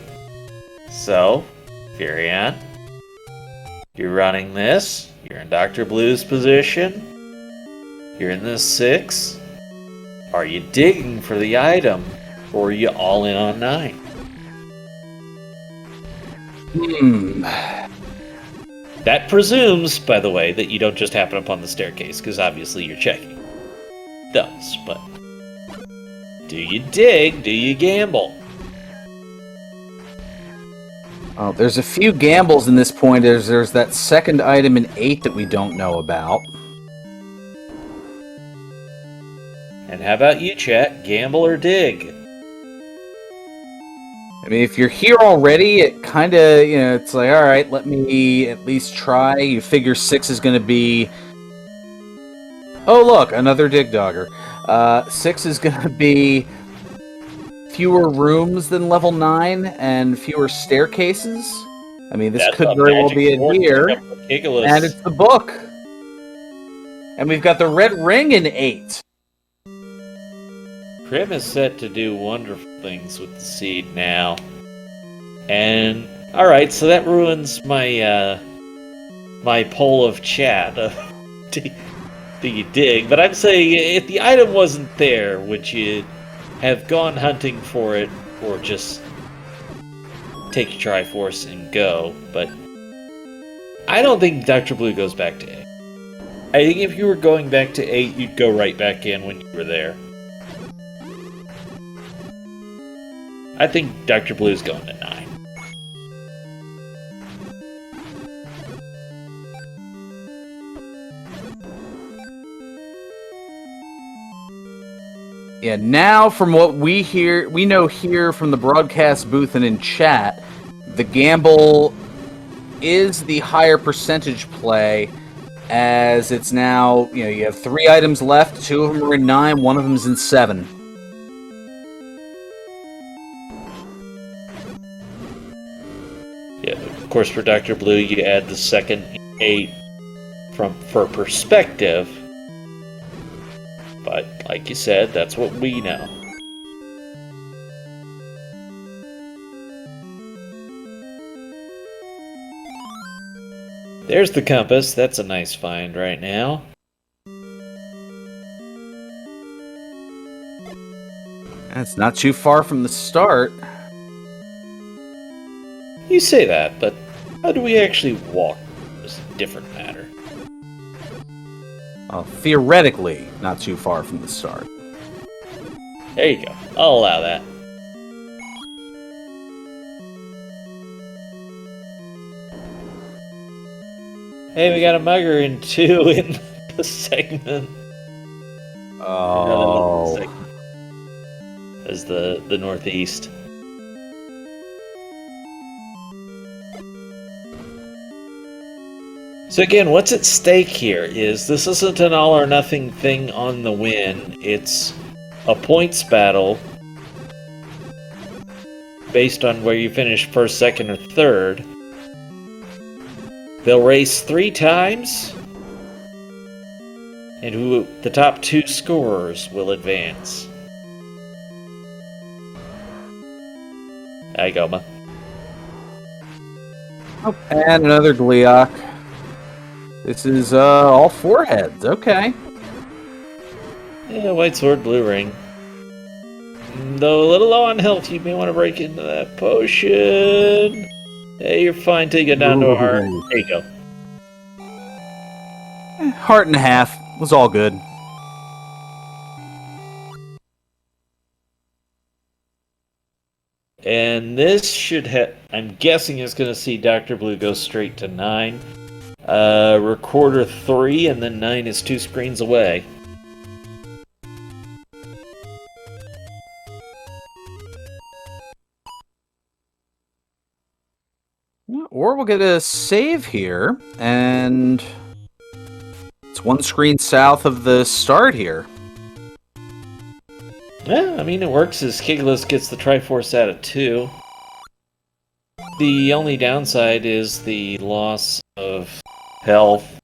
So, Furion, you're running this. You're in Dr. Blue's position. You're in this 6. Are you digging for the item? Or are you all in on 9? That presumes, by the way, that you don't just happen upon the staircase, because obviously you're checking. It does, but... do you dig? Do you gamble? Oh, there's a few gambles in this point. There's that second item in 8 that we don't know about. And how about you, chat? Gamble or dig? I mean, if you're here already, it kind of, it's like, all right, let me at least try. You figure 6 is going to be... oh, look, another dig dogger. 6 is going to be fewer rooms than level 9 and fewer staircases. I mean, this could very well be in here. And it's the book. And we've got the red ring in 8. Krim is set to do wonderful things with the seed now. And, alright, so that ruins my, my poll of chat. Do you dig? But I'm saying, if the item wasn't there, would you have gone hunting for it, or just take your Triforce and go? But I don't think Dr. Blue goes back to 8. I think if you were going back to 8, you'd go right back in when you were there. I think Dr. Blue's going to 9. Yeah, now from what we know here from the broadcast booth and in chat, the gamble is the higher percentage play, as it's now, you have 3 items left, 2 of them are in 9, 1 of them is in 7. Yeah, of course for Dr. Blue you add the second 8 for perspective. But, like you said, that's what we know. There's the compass. That's a nice find right now. That's not too far from the start. You say that, but how do we actually walk? It's a different matter. Well, theoretically, not too far from the start. There you go. I'll allow that. Hey, we got a mugger in 2 in the segment. Oh. Segment. As the northeast. So again, what's at stake here is this isn't an all or nothing thing on the win. It's a points battle based on where you finish first, second, or third. They'll race 3 times, and the top 2 scorers will advance. Agoma. Oh, and another Gleeok. This is all 4 heads. Okay. Yeah, white sword, blue ring. Though a little low on health, you may want to break into that potion. Hey, you're fine till you get down to a heart. There you go. Heart and a half. Was all good. And this should have... I'm guessing it's going to see Dr. Blue go straight to 9. Recorder 3, and then 9 is 2 screens away. Or we'll get a save here, and it's 1 screen south of the start here. Yeah, I mean, it works as Kiglis gets the Triforce out of 2. The only downside is the loss of health.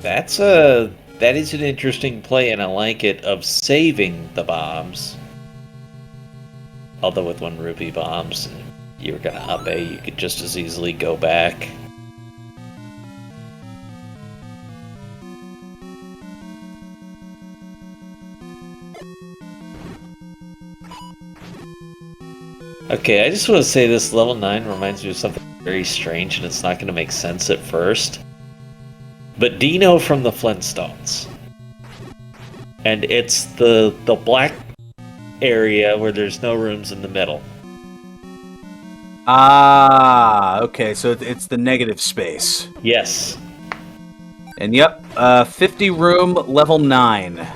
That is an interesting play, and I like it, of saving the bombs. Although with 1 rupee bombs, you were gonna up A, you could just as easily go back. Okay, I just want to say this level 9 reminds me of something very strange, and it's not going to make sense at first. But Dino from the Flintstones. And it's the black area where there's no rooms in the middle. Ah, okay, so it's the negative space. Yes. And yep, 50 room, level 9.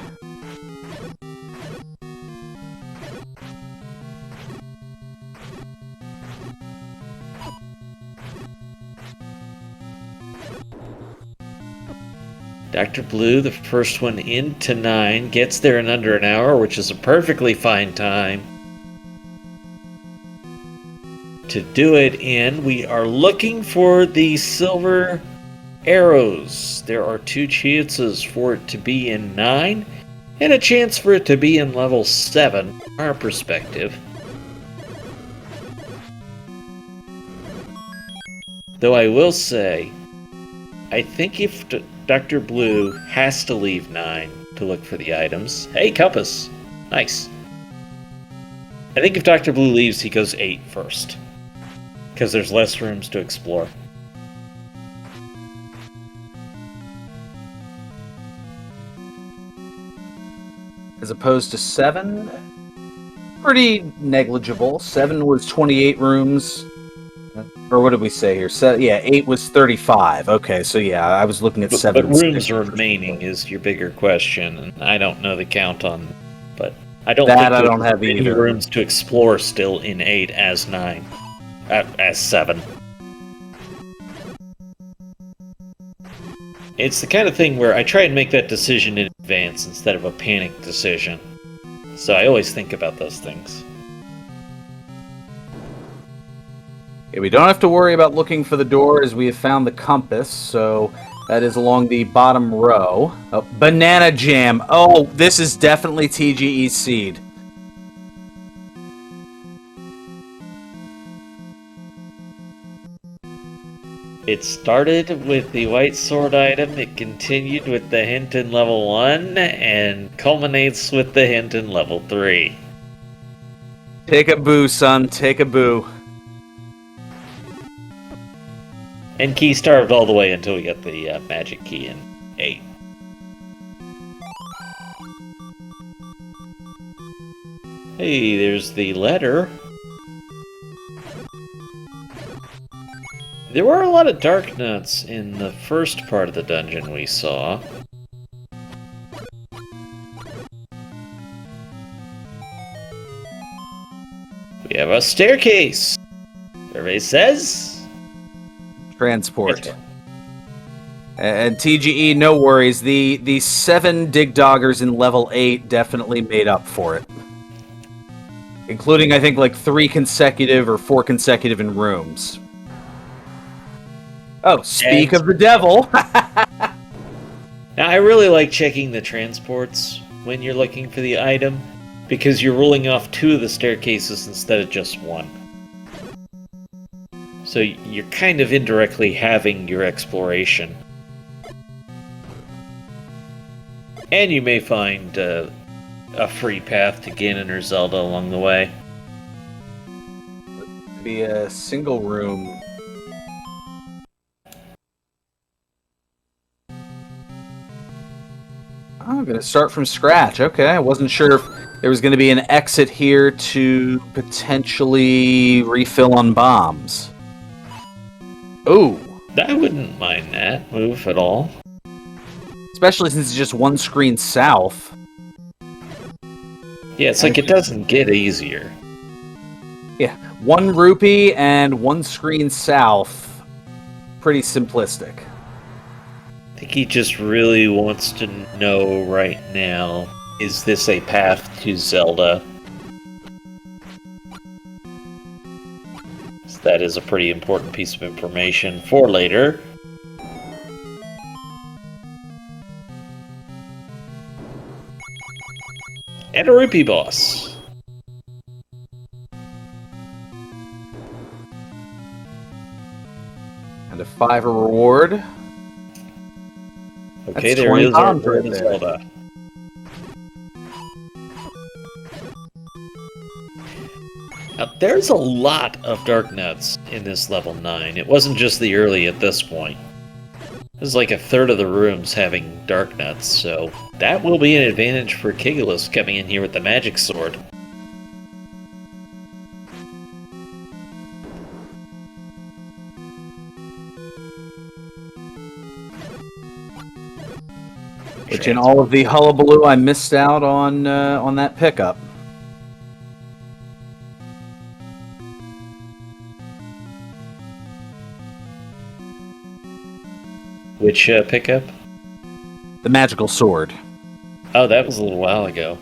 Dr. Blue, the first one into 9, gets there in under an hour, which is a perfectly fine time to do it in. We are looking for the silver arrows. There are 2 chances for it to be in 9, and a chance for it to be in level 7, from our perspective. Though I will say, I think if Dr. Blue has to leave 9 to look for the items... Hey, compass! Nice. I think if Dr. Blue leaves, he goes 8 first. Because there's less rooms to explore. As opposed to 7, pretty negligible. 7 was 28 rooms. Or what did we say here? Yeah, 8 was 35. Okay, so yeah, I was looking at 7. But rooms remaining is your bigger question, and I don't know the count on... But I don't think I don't have any either. rooms to explore still in 8 as 9. As 7. It's the kind of thing where I try and make that decision in advance instead of a panic decision. So I always think about those things. Yeah, we don't have to worry about looking for the door as we have found the compass, so that is along the bottom row. Oh, banana jam. Oh, this is definitely TGE seed. It started with the white sword item, it continued with the hint in level 1, and culminates with the hint in level 3. Take a boo, son. Take a boo. And key starved all the way until we got the magic key in 8. Hey, there's the letter. There were a lot of Darknuts in the first part of the dungeon we saw. We have a staircase! Survey says... Transport. And TGE, no worries. The 7 Dig Doggers in level 8 definitely made up for it. Including, I think, like 3 consecutive or 4 consecutive in rooms. Oh, speak of the devil! Now, I really like checking the transports when you're looking for the item, because you're ruling off 2 of the staircases instead of just 1. So you're kind of indirectly having your exploration. And you may find a free path to Ganon or Zelda along the way. be a single room. I'm going to start from scratch. Okay, I wasn't sure if there was going to be an exit here to potentially refill on bombs. Ooh. I wouldn't mind that move at all. Especially since it's just one screen south. Yeah, it's like it doesn't get easier. Yeah, 1 rupee and 1 screen south. Pretty simplistic. I think he just really wants to know right now, is this a path to Zelda? So that is a pretty important piece of information for later. And a rupee boss. And a 5 reward. Okay, That's there 20 is our bombs right there. Zelda. Now, there's a lot of Darknuts in this level 9. It wasn't just the early at this point. There's like a third of the rooms having Darknuts, so that will be an advantage for Kigulus coming in here with the magic sword. Which in all of the hullabaloo, I missed out on that pickup. Which pickup? The magical sword. Oh, that was a little while ago.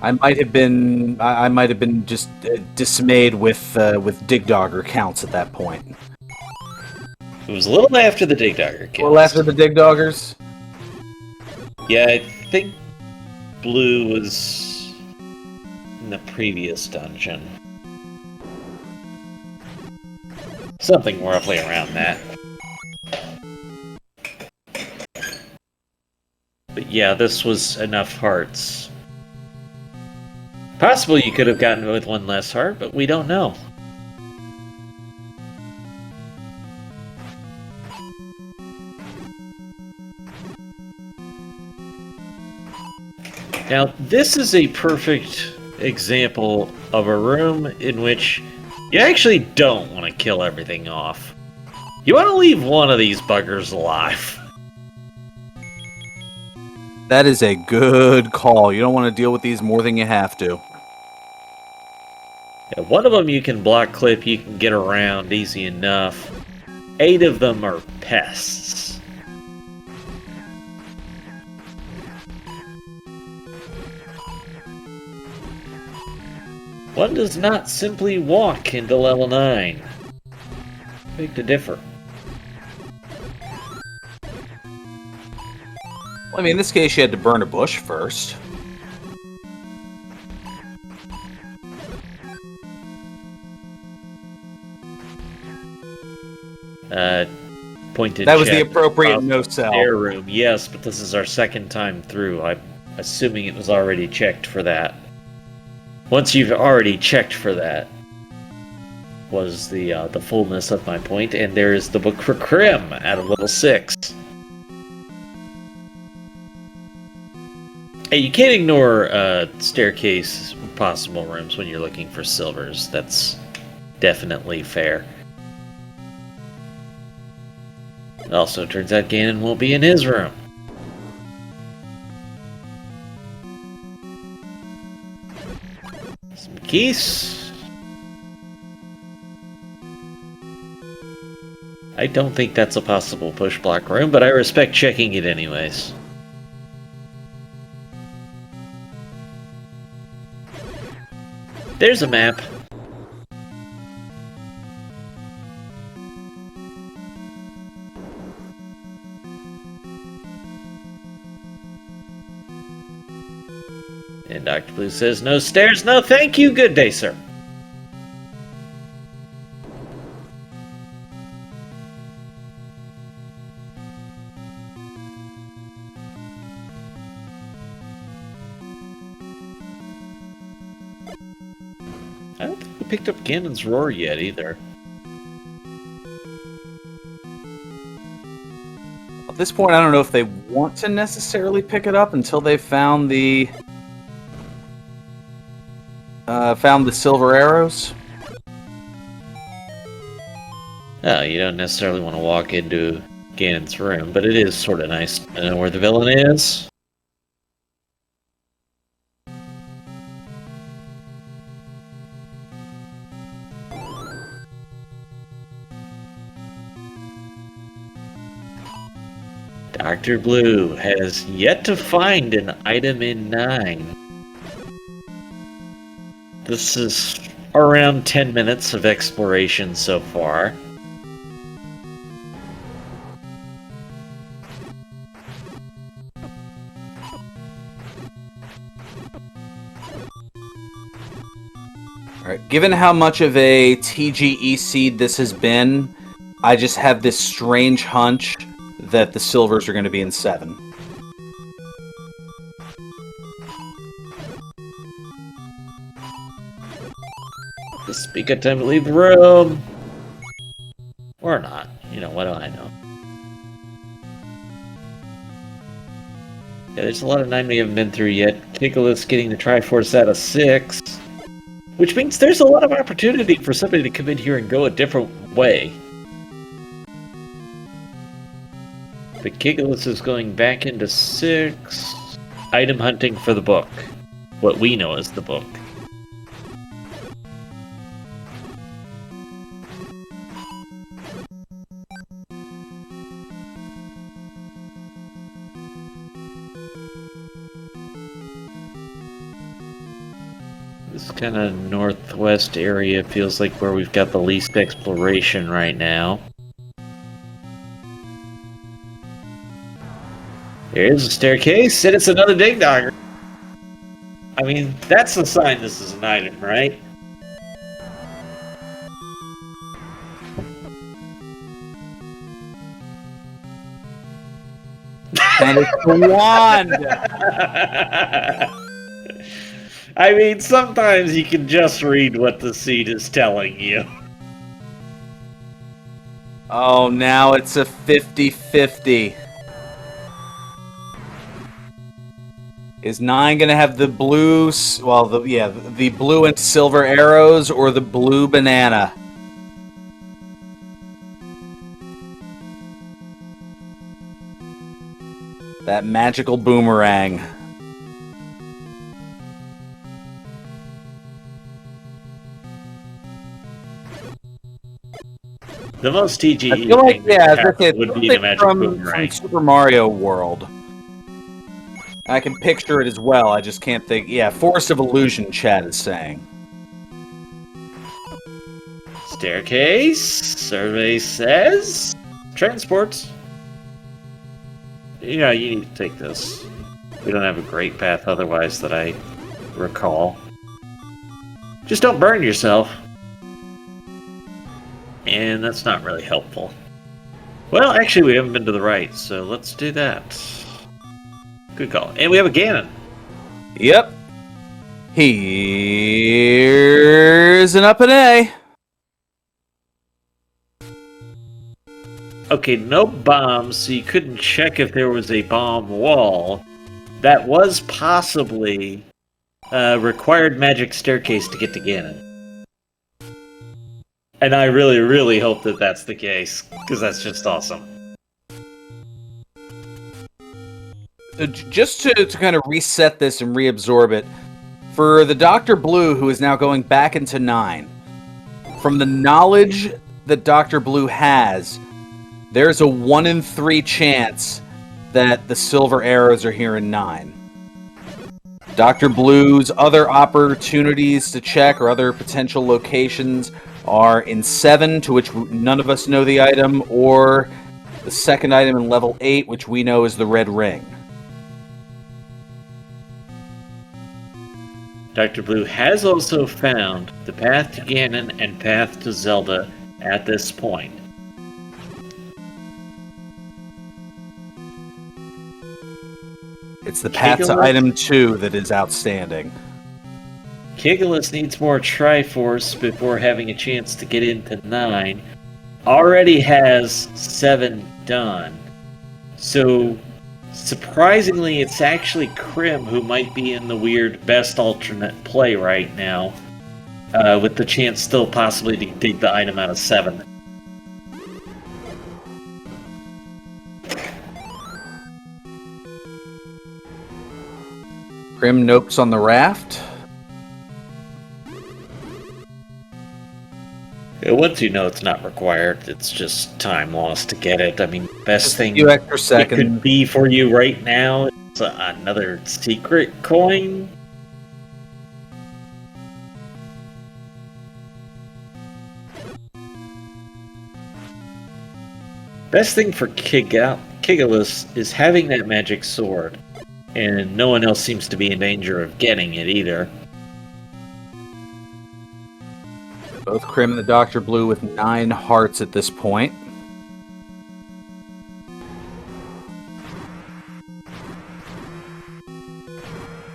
I might have been just dismayed with Dig Dogger counts at that point. It was a little after the Dig Dogger kills. A little after the Dig Doggers? Yeah, I think Blue was in the previous dungeon. Something roughly around that. But yeah, this was enough hearts. Possibly you could have gotten with one less heart, but we don't know. Now, this is a perfect example of a room in which you actually don't want to kill everything off. You want to leave one of these buggers alive. That is a good call. You don't want to deal with these more than you have to. Yeah, one of them you can block clip, you can get around easy enough. 8 of them are pests. One does not simply walk into level 9. Big to differ. Well, I mean, in this case, you had to burn a bush first. Pointed That was the check appropriate no-sell. Air room, yes, but this is our second time through. I'm assuming it was already checked for that. Once you've already checked for that, was the fullness of my point, and there's the book for Krim out of level 6. Hey, you can't ignore staircase possible rooms when you're looking for silvers. That's definitely fair. It also turns out Ganon won't be in his room. Some keys. I don't think that's a possible push block room, but I respect checking it anyways. There's a map. And Dr. Blue says, no stairs, no thank you, good day, sir. picked up Ganon's Roar yet either. At this point, I don't know if they want to necessarily pick it up until they've found the silver arrows. Oh, you don't necessarily want to walk into Ganon's room, but it is sort of nice to know where the villain is. Dr. Blue has yet to find an item in 9. This is around 10 minutes of exploration so far. Alright, given how much of a TGE seed this has been, I just have this strange hunch that the silvers are going to be in 7. This would be a good time to leave the room. Or not. You know, what do I know? Yeah, there's a lot of 9 we haven't been through yet. Kiggalith's getting the Triforce out of 6. Which means there's a lot of opportunity for somebody to come in here and go a different way. But Kiggalith is going back into 6. Item hunting for the book. What we know as the book. This kind of northwest area feels like where we've got the least exploration right now. Here's a staircase, and it's another Dig Dogger. I mean, that's a sign this is an item, right? And it's the wand! I mean, sometimes you can just read what the seed is telling you. Oh, now it's a 50-50. Is 9 gonna have the blue, the blue and silver arrows, or the blue banana? That magical boomerang. The most TGE I feel like, thing would be the magic boomerang. From Super Mario World. I can picture it as well, I just can't think. Yeah, Forest of Illusion, chat is saying. Staircase, survey says, transports. You know, you need to take this. We don't have a great path otherwise that I recall. Just don't burn yourself. And that's not really helpful. Well, actually, we haven't been to the right, so let's do that. Good call. And we have a Ganon. Yep. Here's an up and A. Okay, no bombs, so you couldn't check if there was a bomb wall. That was possibly a required magic staircase to get to Ganon. And I really, really hope that that's the case, because that's just awesome. Just to kind of reset this and reabsorb it, for the Dr. Blue, who is now going back into 9, from the knowledge that Dr. Blue has, there's a 1 in 3 chance that the silver arrows are here in 9. Dr. Blue's other opportunities to check, or other potential locations, are in 7, to which none of us know the item, or the second item in level 8, which we know is the red ring. Dr. Blue has also found the path to Ganon and path to Zelda at this point. It's the path to item 2 that is outstanding. Kigalus needs more Triforce before having a chance to get into 9. Already has 7 done. So, surprisingly, it's actually Krim who might be in the weird best alternate play right now, with the chance still possibly to dig the item out of 7. Krim nopes on the raft. Once you know it's not required, it's just time lost to get it. I mean, best Just thing a few extra it seconds. could be for you right now is another secret coin. Best thing for Kigalus is having that magic sword, and no one else seems to be in danger of getting it either. Both Krim and the Dr. Blue with 9 hearts at this point.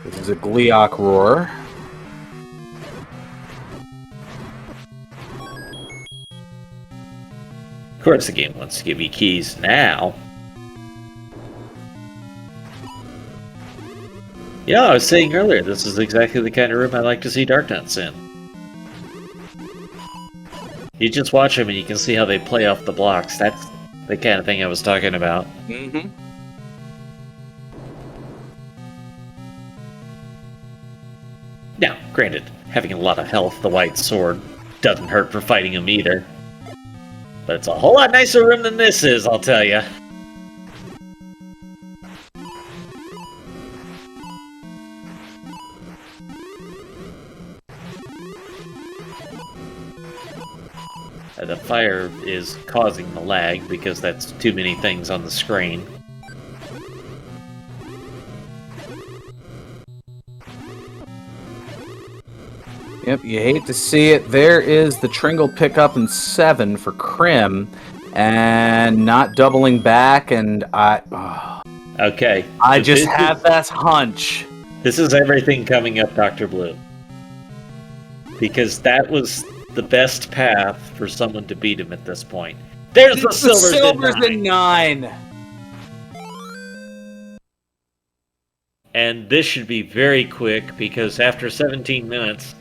This is a Gleeok roar. Of course, the game wants to give you keys now. Yeah, I was saying earlier, this is exactly the kind of room I like to see Darknuts in. You just watch them and you can see how they play off the blocks. That's the kind of thing I was talking about. Mm-hmm. Now, granted, having a lot of health, the white sword doesn't hurt for fighting him either. But it's a whole lot nicer room than this is, I'll tell you. The fire is causing the lag because that's too many things on the screen. Yep, you hate to see it. There is the Tringle pickup in 7 for Krim, and not doubling back, and Okay. I just had that hunch. This is everything coming up Dr. Blue. Because that was the best path for someone to beat him at this point. There's the silvers in 9. And this should be very quick, because after 17 minutes,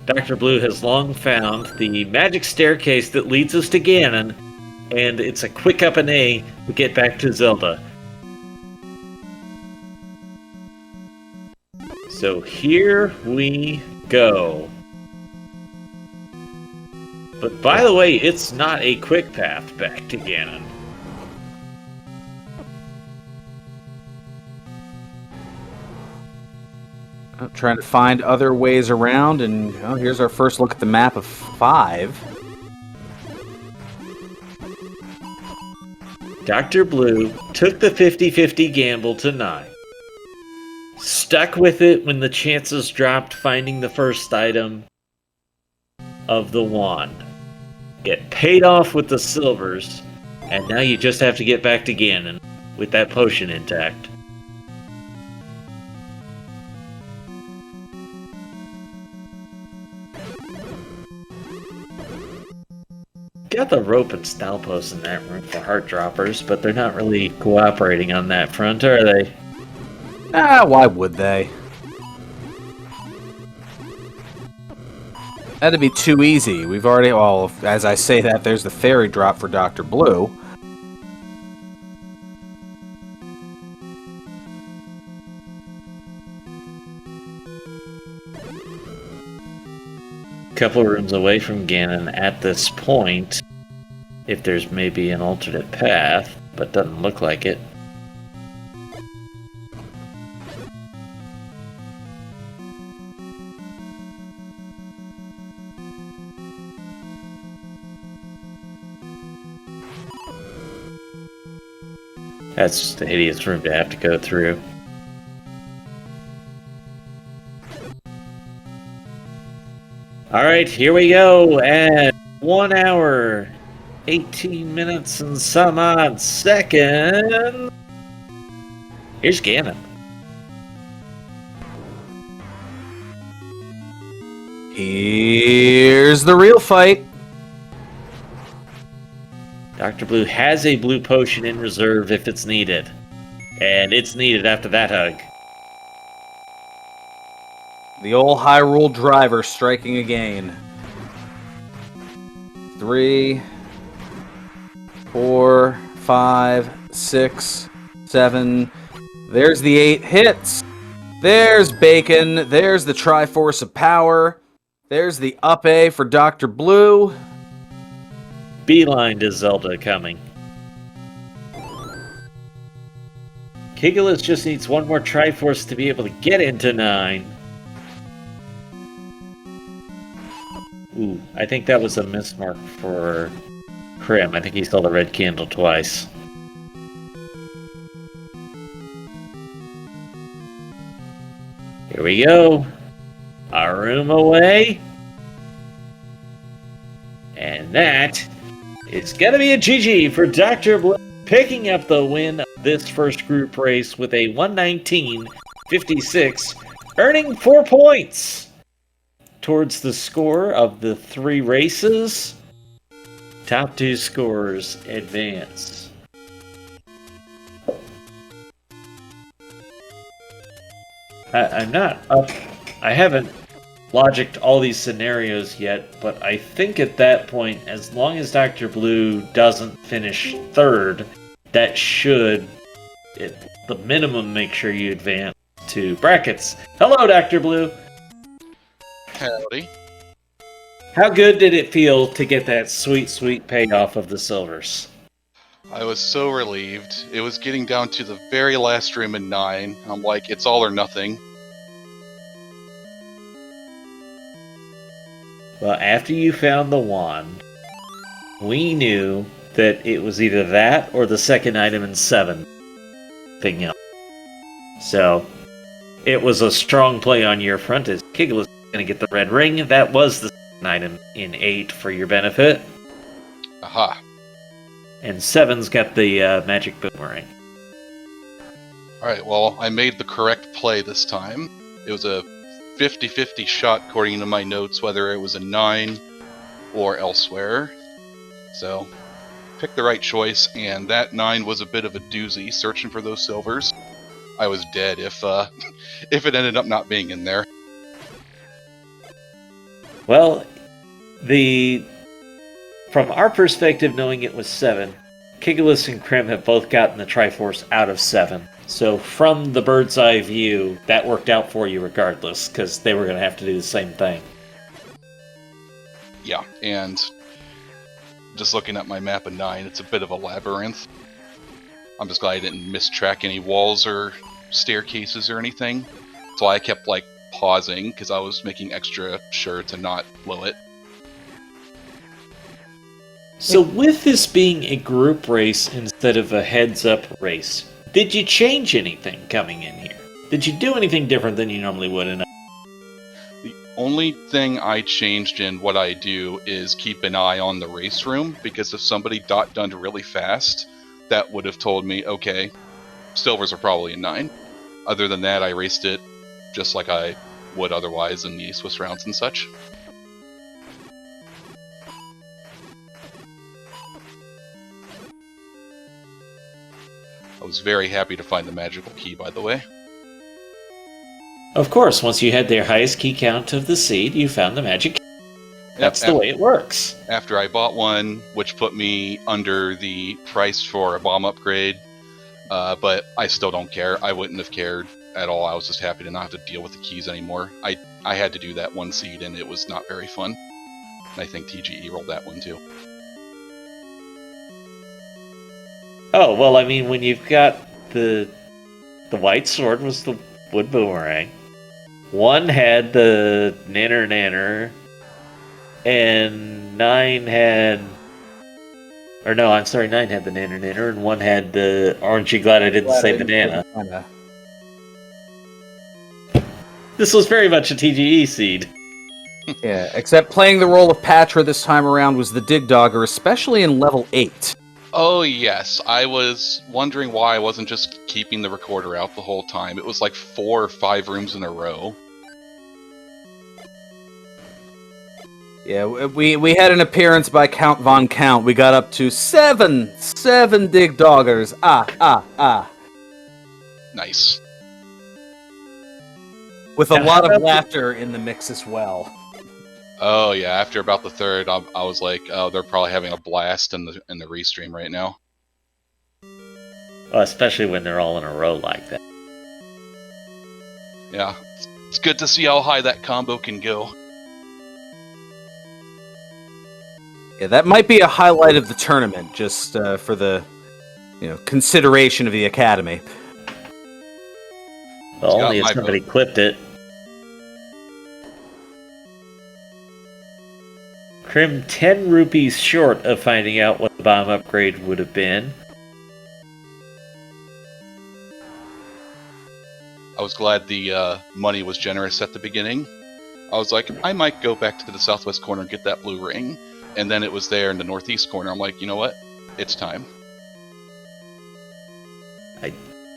Dr. Blue has long found the magic staircase that leads us to Ganon, and it's a quick up and A to get back to Zelda. So here we go. But by the way, it's not a quick path back to Ganon. I'm trying to find other ways around, and here's our first look at the map of 5. Dr. Blue took the 50-50 gamble to 9. Stuck with it when the chances dropped finding the first item of the wand. Get paid off with the silvers, and now you just have to get back to Ganon with that potion intact. Got the rope and style posts in that room for heart droppers, but they're not really cooperating on that front, are they? Why would they? That'd be too easy. We've already, well, as I say that, there's the fairy drop for Dr. Blue. Couple rooms away from Ganon at this point, if there's maybe an alternate path, but doesn't look like it. That's just a hideous room to have to go through. Alright, here we go, at 1 hour, 18 minutes and some odd seconds. Here's Ganon. Here's the real fight. Dr. Blue has a blue potion in reserve if it's needed. And it's needed after that hug. The old Hyrule driver striking again. 3, 4, 5, 6, 7. There's the 8 hits. There's Bacon. There's the Triforce of Power. There's the up A for Dr. Blue. Beeline to Zelda coming. Kigulus just needs one more Triforce to be able to get into 9. Ooh, I think that was a mismark for Krim. I think he saw the red candle twice. Here we go. A room away. And that is going to be a GG for Dr. Blue, picking up the win of this first group race with a 119.56, earning 4 points towards the score of the 3 races. Top 2 scorers advance. I'm not up. I haven't logicked all these scenarios yet, but I think at that point, as long as Dr. Blue doesn't finish 3rd, that should, at the minimum, make sure you advance to brackets. Hello, Dr. Blue. Howdy. How good did it feel to get that sweet, sweet payoff of the silvers? I was so relieved. It was getting down to the very last room in 9. I'm like, it's all or nothing. Well, after you found the wand, we knew that it was either that or the second item in 7 thing up. So, it was a strong play on your front as Kigulus was going to get the red ring. That was the second item in 8 for your benefit. Aha. And 7's got the magic boomerang. Alright, well, I made the correct play this time. It was a 50-50 shot according to my notes, whether it was a 9 or elsewhere. So, picked the right choice, and that 9 was a bit of a doozy, searching for those silvers. I was dead if if it ended up not being in there. Well, from our perspective, knowing it was 7, Kigulus and Krim have both gotten the Triforce out of 7. So from the bird's eye view, that worked out for you regardless, because they were going to have to do the same thing. Yeah, and just looking at my map of 9, it's a bit of a labyrinth. I'm just glad I didn't mistrack any walls or staircases or anything. So I kept, like, pausing, because I was making extra sure to not blow it. So with this being a group race instead of a heads-up race, did you change anything coming in here? Did you do anything different than you normally would in a... The only thing I changed in what I do is keep an eye on the race room, because if somebody done really fast, that would have told me, okay, silvers are probably a 9. Other than that, I raced it just like I would otherwise in the Swiss rounds and such. I was very happy to find the magical key, by the way. Of course, once you had their highest key count of the seed, you found the magic key. That's the way it works. After I bought one, which put me under the price for a bomb upgrade, but I still don't care. I wouldn't have cared at all. I was just happy to not have to deal with the keys anymore. I had to do that one seed, and it was not very fun. And I think TGE rolled that one too. Oh, well, I mean, when you've got the white sword was the wood boomerang. One had the nanner, and 9 had... Or no, I'm sorry, 9 had the nanner, and 1 had the... Aren't you glad I didn't say banana? This was very much a TGE seed. Yeah, except playing the role of Patra this time around was the Dig Dogger, especially in level 8. Oh yes, I was wondering why I wasn't just keeping the recorder out the whole time. It was like 4 or 5 rooms in a row. Yeah, we had an appearance by Count Von Count. We got up to seven dig doggers. Ah. Nice. With a Now, how lot of about laughter in the mix as well. Oh yeah, after about the third, I was like, oh, they're probably having a blast in the restream right now. Especially when they're all in a row like that. Yeah, it's good to see how high that combo can go. Yeah, that might be a highlight of the tournament, just for the consideration of the Academy. Well, It's got only if my somebody vote. clipped it. Crim 10 rupees short of finding out what the bomb upgrade would have been. I was glad the money was generous at the beginning. I was like, I might go back to the southwest corner and get that blue ring. And then it was there in the northeast corner. I'm like, you know what? It's time.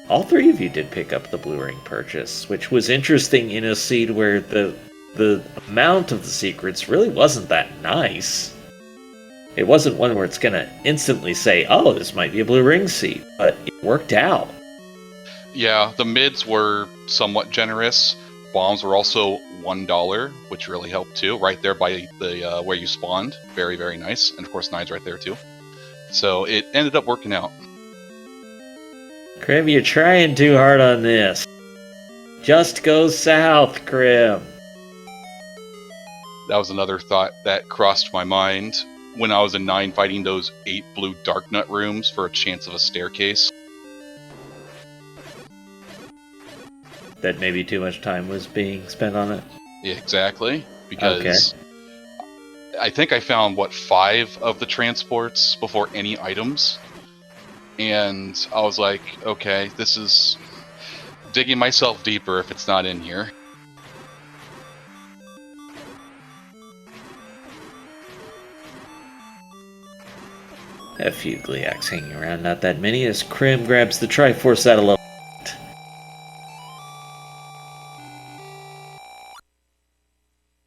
All three of you did pick up the blue ring purchase, which was interesting in a seed where the amount of the secrets really wasn't that nice. It wasn't one where it's going to instantly say, oh, this might be a blue ring seed, but it worked out. Yeah, the mids were somewhat generous. Bombs were also $1, which really helped too. Right there by the where you spawned, very very nice, and of course Nine's right there too. So it ended up working out. Crim, you're trying too hard on this. Just go south, Crim. That was another thought that crossed my mind when I was in 9 fighting those 8 blue Darknut rooms for a chance of a staircase. That maybe too much time was being spent on it. Yeah, exactly. Because I think I found, 5 of the transports before any items. And I was like, okay, this is digging myself deeper if it's not in here. A few Gleeoks hanging around, not that many, as Crim grabs the Triforce out of level.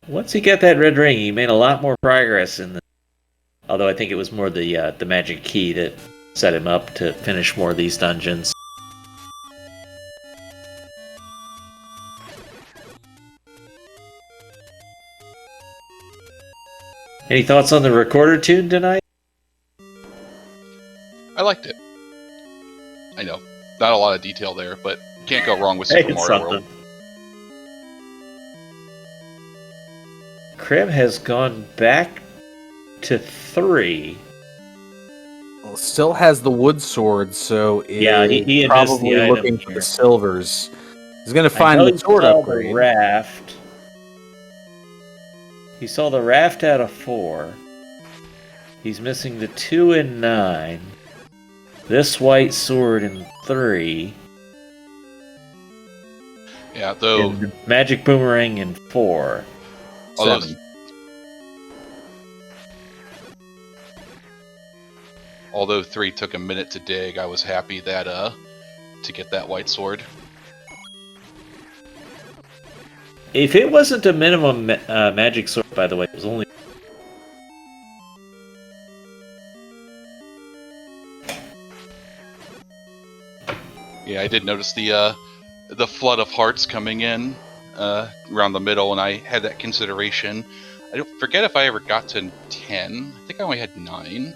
Once he got that red ring, he made a lot more progress in the... Although I think it was more the magic key that set him up to finish more of these dungeons. Any thoughts on the recorder tune tonight? I liked it. I know, not a lot of detail there, but can't go wrong with Super It's Mario something. World. Crim has gone back to 3. Well, still has the wood sword, so Yeah, he is had missed probably the item looking for here. the silvers. He's going to I find know the he sword saw upgrade. the raft. He saw the raft out of 4. He's missing the 2 and 9. This white sword in 3. Yeah, though. And the magic boomerang in 4. Although, 7. although 3 took a minute to dig, I was happy that to get that white sword. If it wasn't a minimum magic sword, by the way, it was only... Yeah, I did notice the flood of hearts coming in around the middle, and I had that consideration. I don't forget if I ever got to 10. I think I only had 9.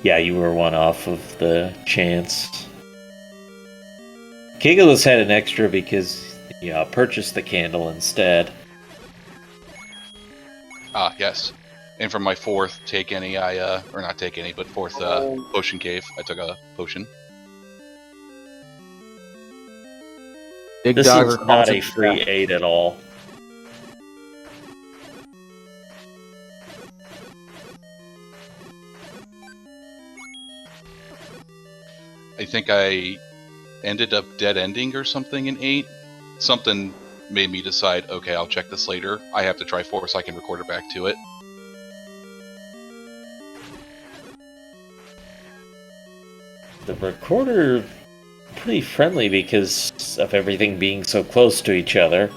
Yeah, you were one off of the chance. Kigglus had an extra because purchased the candle instead. Ah, yes. And for my 4th take any, or not take any, but 4th potion cave, I took a potion. Big This Dogger is calls not it a free 8 at all. I think I ended up dead ending or something in 8. Something made me decide, okay, I'll check this later. I have to try 4 so I can record it back to it. The recorder pretty friendly because of everything being so close to each other.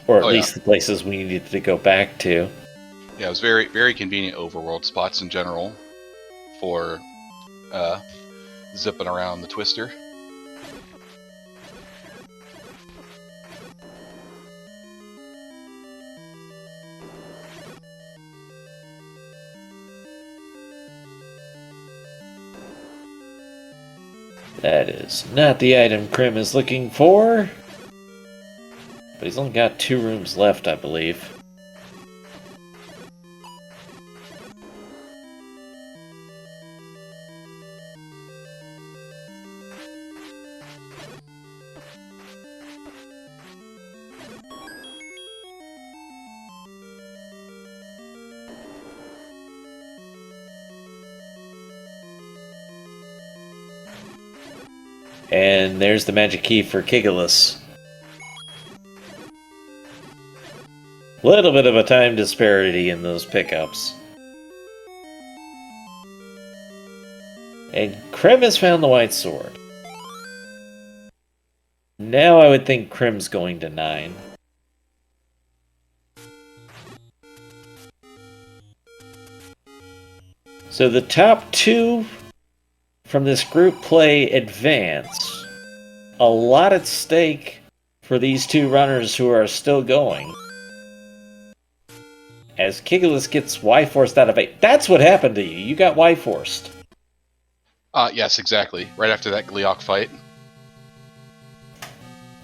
Or at Oh, yeah. least the places we needed to go back to. Yeah, it was very, very convenient overworld spots in general for zipping around the twister. That is not the item Krim is looking for. But he's only got 2 rooms left, I believe. And there's the magic key for Kigilus. Little bit of a time disparity in those pickups. And Krim has found the white sword. Now I would think Krim's going to 9. So the top 2 from this group play advance. A lot at stake for these 2 runners who are still going. As Kigilus gets Y-forced out of 8. That's what happened to you. You got Y-forced. Yes, exactly. Right after that Gleok fight.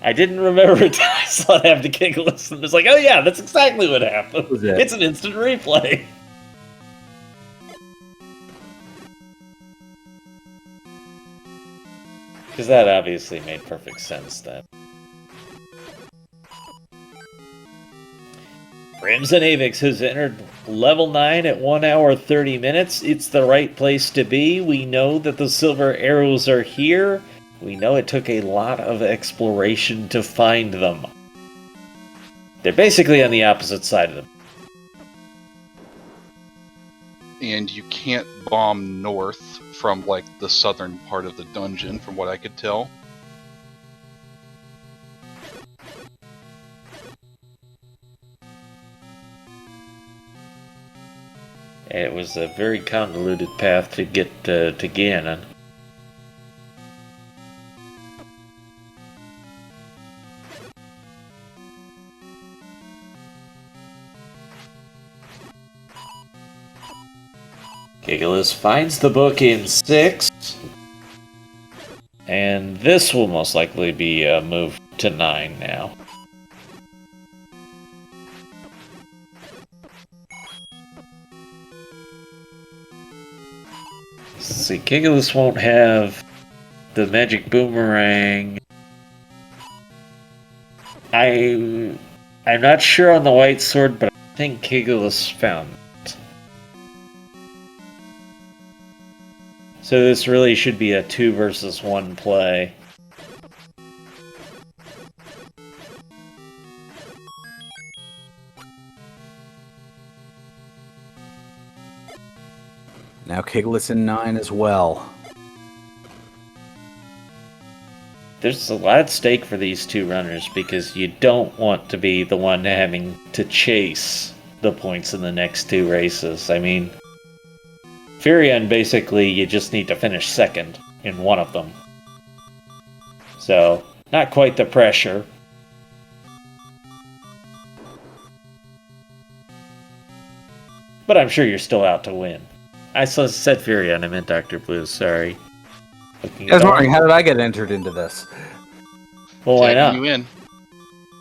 I didn't remember until I saw it happen to Kigilus, and it was like, oh yeah, that's exactly what happened. It's an instant replay. Because that obviously made perfect sense then. Crimson Avix has entered level 9 at 1 hour 30 minutes. It's the right place to be. We know that the silver arrows are here. We know it took a lot of exploration to find them. They're basically on the opposite side of them. And you can't bomb north from, like, the southern part of the dungeon, from what I could tell. It was a very convoluted path to get to Ganon. Kigilus finds the book in 6. And this will most likely be moved to 9 now. See, Kigilus won't have the magic boomerang. I'm not sure on the white sword, but I think Kigilus found it. So this really should be a 2 versus 1 play. Now Kigilus in 9 as well. There's a lot at stake for these 2 runners because you don't want to be the one having to chase the points in the next 2 races. I mean, Furion, basically, you just need to finish second in one of them. So, not quite the pressure. But I'm sure you're still out to win. I said Furion, I meant Dr. Blue, sorry. I was wondering, how did I get entered into this? Well, why not? You in.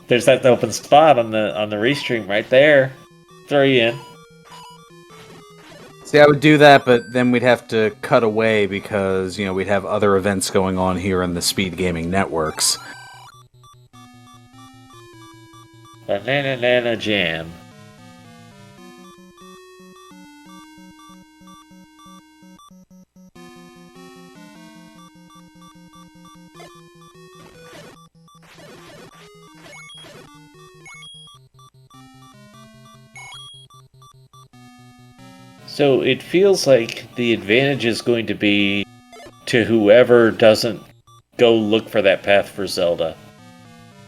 There's that open spot on the restream right there. Throw you in. See, I would do that, but then we'd have to cut away because, you know, we'd have other events going on here in the SpeedGaming networks. Banana Nana Jam. So it feels like the advantage is going to be to whoever doesn't go look for that path for Zelda.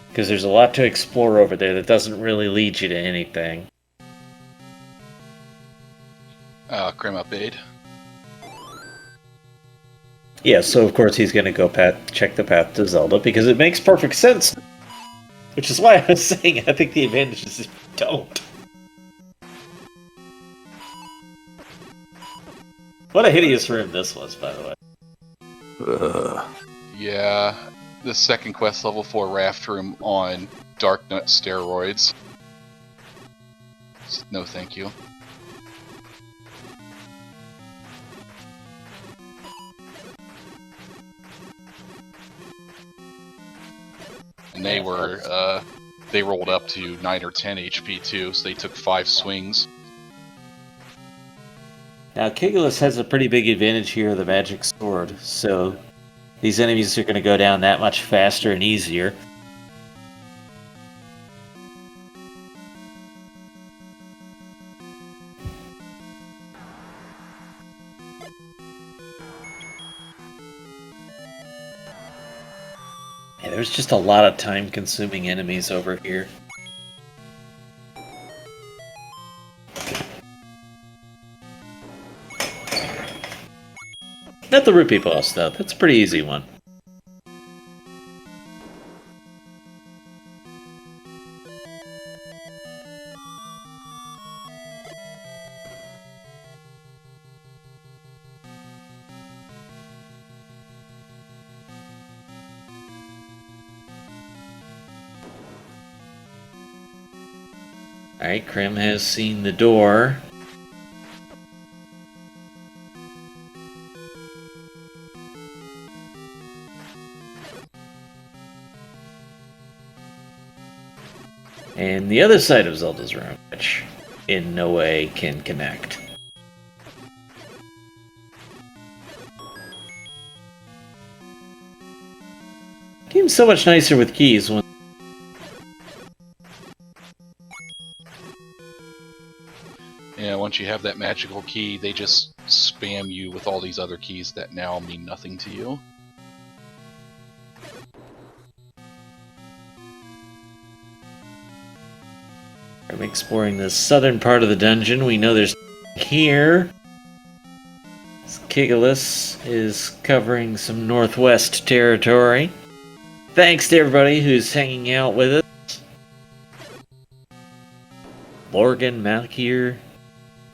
Because there's a lot to explore over there that doesn't really lead you to anything. Grim Upade. Yeah, so of course he's going to go check the path to Zelda because it makes perfect sense. Which is why I was saying I think the advantage is if you don't. What a hideous room this was, by the way. Yeah, the second quest level 4 raft room on Darknut steroids. No thank you. And they were, they rolled up to 9 or 10 HP too, so they took 5 swings. Now, Kigulus has a pretty big advantage here, the magic sword, so these enemies are going to go down that much faster and easier. And there's just a lot of time-consuming enemies over here. Not the rupee boss, though. That's a pretty easy one. Alright, Krim has seen the door. And the other side of Zelda's room, which in no way can connect. Game's so much nicer with keys when Yeah, once you have that magical key, they just spam you with all these other keys that now mean nothing to you. I'm exploring the southern part of the dungeon. We know there's here. Kigulus is covering some northwest territory. Thanks to everybody who's hanging out with us. Morgan, Malkir,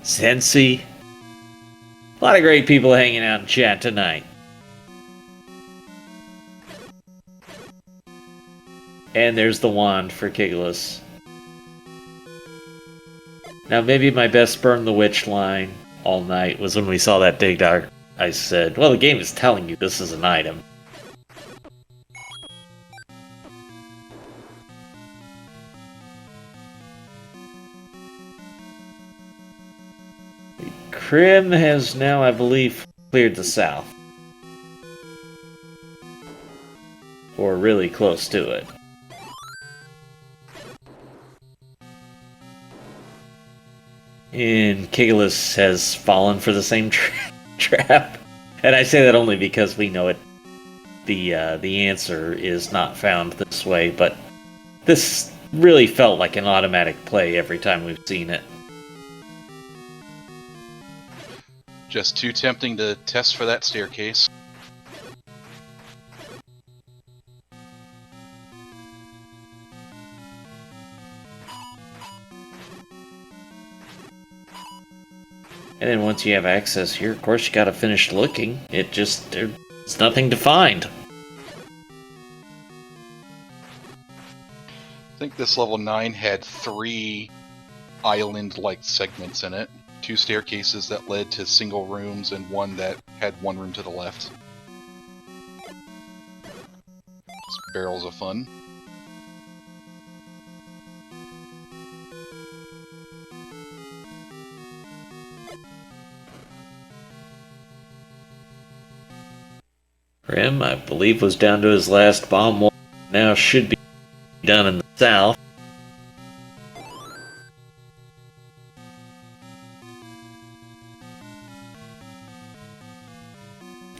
Sensi. A lot of great people hanging out in chat tonight. And there's the wand for Kigulus. Now, maybe my best burn the witch line all night was when we saw that dig dog. I said, well, the game is telling you this is an item. Krim has now, I believe, cleared the south. Or really close to it. And Kigulus has fallen for the same trap. And I say that only because we know it. The answer is not found this way, but this really felt like an automatic play every time we've seen it. Just too tempting to test for that staircase. And then once you have access here, of course you gotta finish looking. There's nothing to find. I think this level 9 had 3 island-like segments in it. 2 staircases that led to single rooms and 1 that had 1 room to the left. Just barrels of fun. Krim, I believe, was down to his last bomb wall. Now should be done in the south.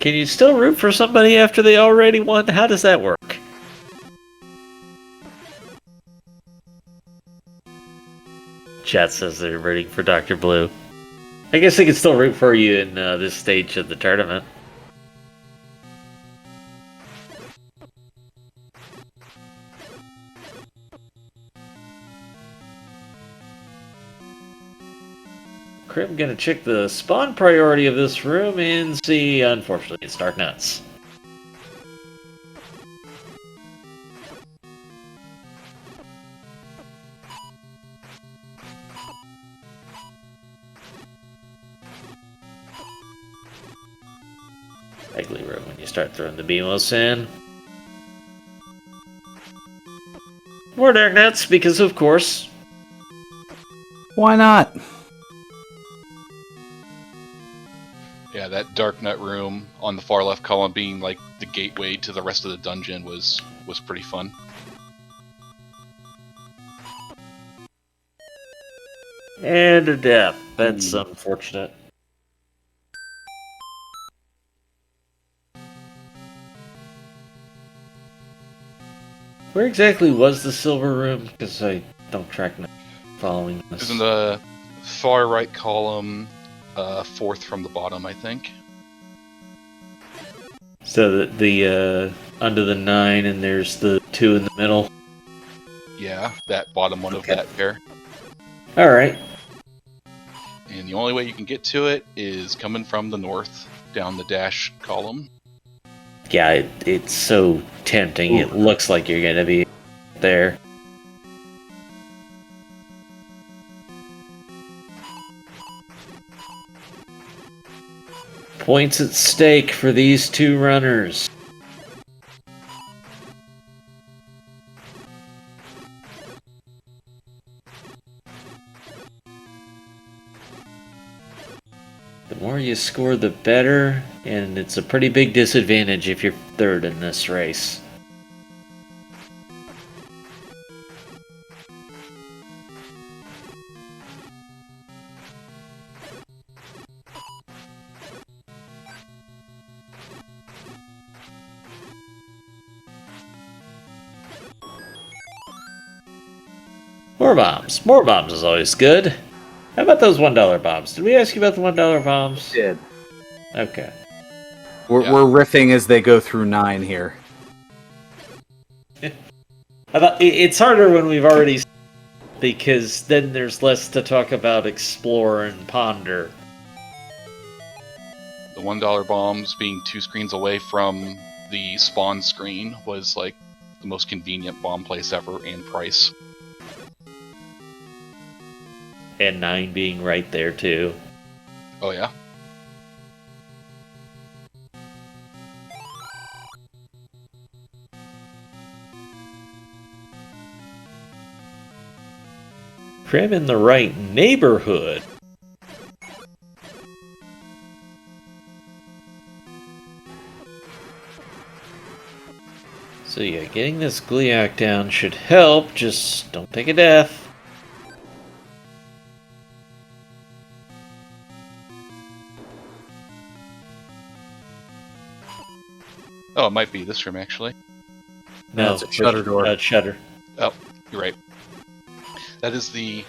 Can you still root for somebody after they already won? How does that work? Chat says they're rooting for Dr. Blue. I guess I can still root for you in this stage of the tournament. I'm gonna check the spawn priority of this room and see, unfortunately, it's Darknuts. Ugly room when you start throwing the Beamos in. More Darknuts, because of course. Why not? Yeah, that Darknut room on the far left column being like the gateway to the rest of the dungeon was pretty fun. And a death. That's unfortunate. Where exactly was the silver room? Because I don't track following this. It's in the far right column, fourth from the bottom, I think. So the under the 9, and there's the 2 in the middle. Yeah, that bottom one Okay. of that pair. All right. And the only way you can get to it is coming from the north, down the dash column. Yeah, it's so tempting. Ooh. It looks like you're gonna be there. Points at stake for these two runners. The more you score, the better, and it's a pretty big disadvantage if you're third in this race. More bombs. More bombs is always good. How about those $1 bombs? Did we ask you about the $1 bombs? Did. Okay. We're riffing as they go through 9 here. I thought it's harder when we've already, because then there's less to talk about explore and ponder. The $1 bombs being 2 screens away from the spawn screen was like the most convenient bomb place ever, and price. And 9 being right there too. Oh yeah. Crim in the right neighborhood. So yeah, getting this Gliak down should help, just don't take a death. Oh, it might be this room actually. No, it's a shutter door. Shutter. Oh, you're right. That is the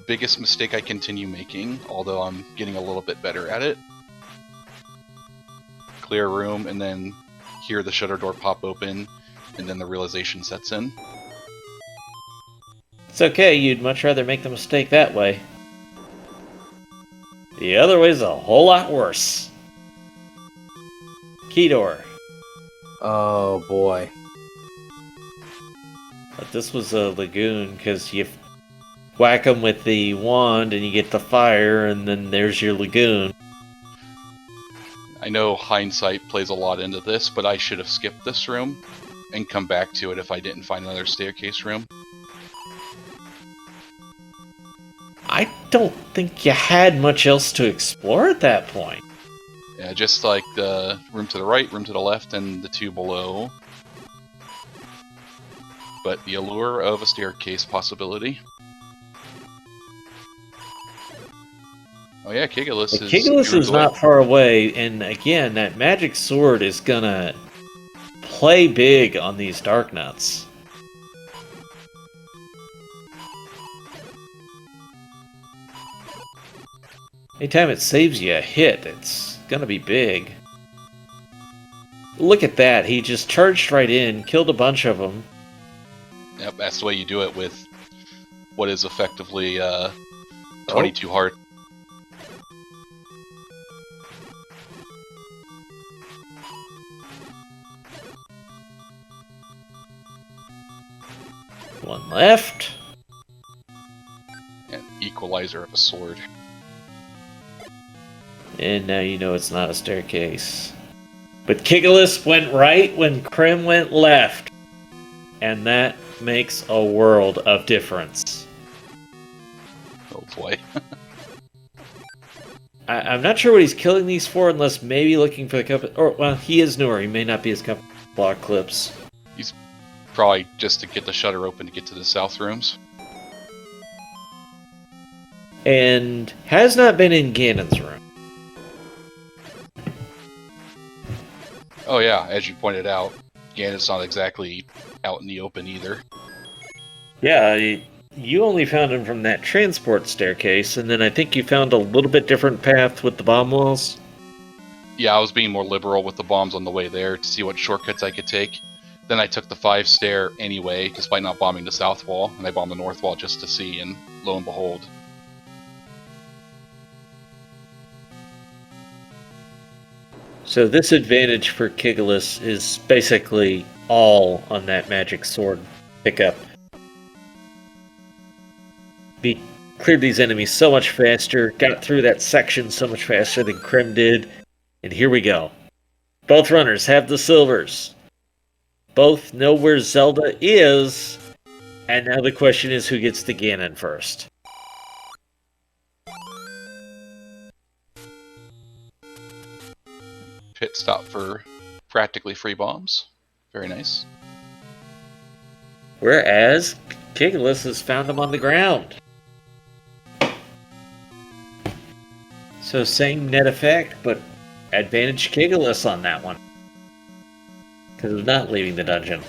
biggest mistake I continue making, although I'm getting a little bit better at it. Clear a room and then hear the shutter door pop open, and then the realization sets in. It's okay, you'd much rather make the mistake that way. The other way's a whole lot worse. Key door. Oh boy. But this was a lagoon, because you whack them with the wand and you get the fire, and then there's your lagoon. I know hindsight plays a lot into this, but I should have skipped this room and come back to it if I didn't find another staircase room. I don't think you had much else to explore at that point. Yeah, just like the room to the right, room to the left, and the 2 below. But the allure of a staircase possibility. Oh yeah, Kigulus is... Kigulus is not far away, and again, that magic sword is gonna play big on these Darknuts. Anytime it saves you a hit, it's gonna be big. Look at that, he just charged right in, killed a bunch of them. Yep, that's the way you do it with what is effectively 22 heart. One left. And equalizer of a sword. And now you know it's not a staircase. But Kigalus went right when Krim went left. And that makes a world of difference. Oh boy. I'm not sure what he's killing these for, unless maybe looking for the cup. Or, well, he is newer. He may not be as cup block clips. He's probably just to get the shutter open to get to the south rooms. And has not been in Ganon's room. Oh yeah, as you pointed out, Ganon's not exactly out in the open either. Yeah, you only found him from that transport staircase, and then I think you found a little bit different path with the bomb walls. Yeah, I was being more liberal with the bombs on the way there to see what shortcuts I could take. Then I took the 5 stair anyway, despite not bombing the south wall, and I bombed the north wall just to see, and lo and behold. So this advantage for Kigalus is basically all on that magic sword pickup. He cleared these enemies so much faster, got through that section so much faster than Krim did, and here we go. Both runners have the silvers. Both know where Zelda is, and now the question is who gets to Ganon first. Pit stop for practically free bombs. Very nice. Whereas Kigalus has found him on the ground. So same net effect, but advantage Kigalus on that one. Because of not leaving the dungeon.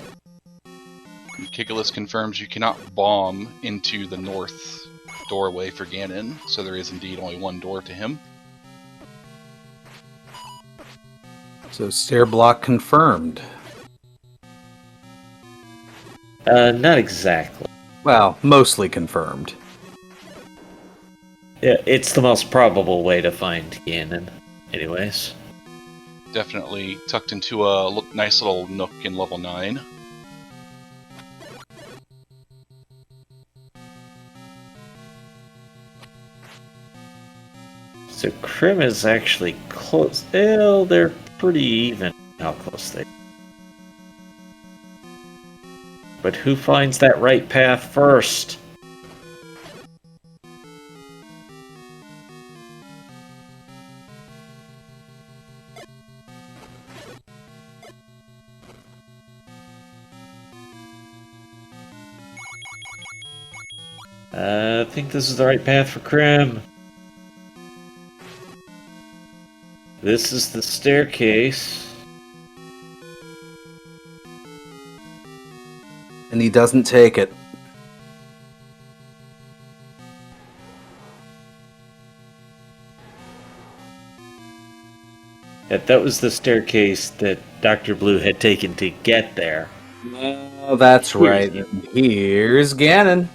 Kigalus confirms you cannot bomb into the north doorway for Ganon, so there is indeed only one door to him. So stair block confirmed. Not exactly. Well, mostly confirmed. Yeah, it's the most probable way to find Ganon. Anyways. Definitely tucked into a nice little nook in level 9. So Krim is actually close. Well, they're pretty even how close they are. But who finds that right path first? I think this is the right path for Krim. This is the staircase. And he doesn't take it. That was the staircase that Dr. Blue had taken to get there. Oh, that's right. Here's Ganon.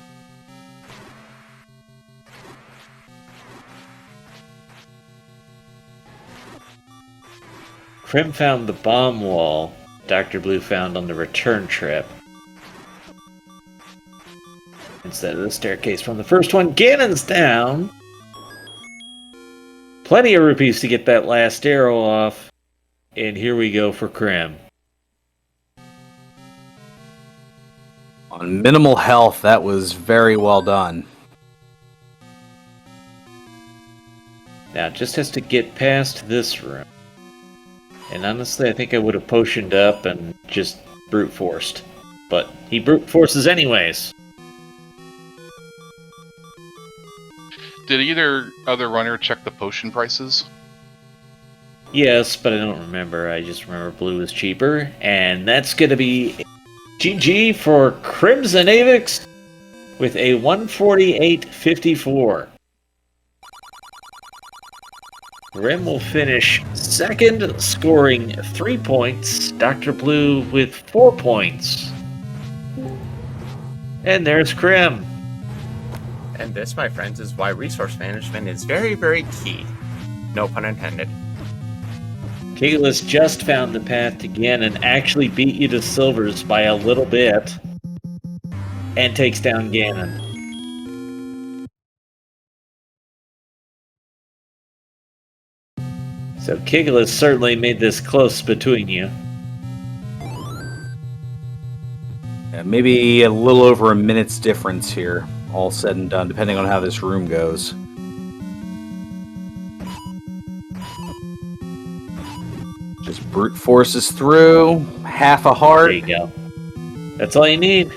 Krim found the bomb wall Dr. Blue found on the return trip. Instead of the staircase from the first one, Ganon's down. Plenty of rupees to get that last arrow off. And here we go for Krim. On minimal health, that was very well done. Now, just has to get past this room. And honestly, I think I would have potioned up and just brute forced. But he brute forces anyways. Did either other runner check the potion prices? Yes, but I don't remember. I just remember blue is cheaper. And that's going to be GG for Crimson Avix with a 148.54. Grim will finish second, scoring 3 points. Dr. Blue with 4 points. And there's Grim. And this, my friends, is why resource management is very, very key. No pun intended. Keglis just found the path to Ganon, actually beat you to silvers by a little bit, and takes down Ganon. So Keglis certainly made this close between you. Yeah, maybe a little over a minute's difference here, all said and done, depending on how this room goes. Just brute forces through, half a heart. There you go. That's all you need.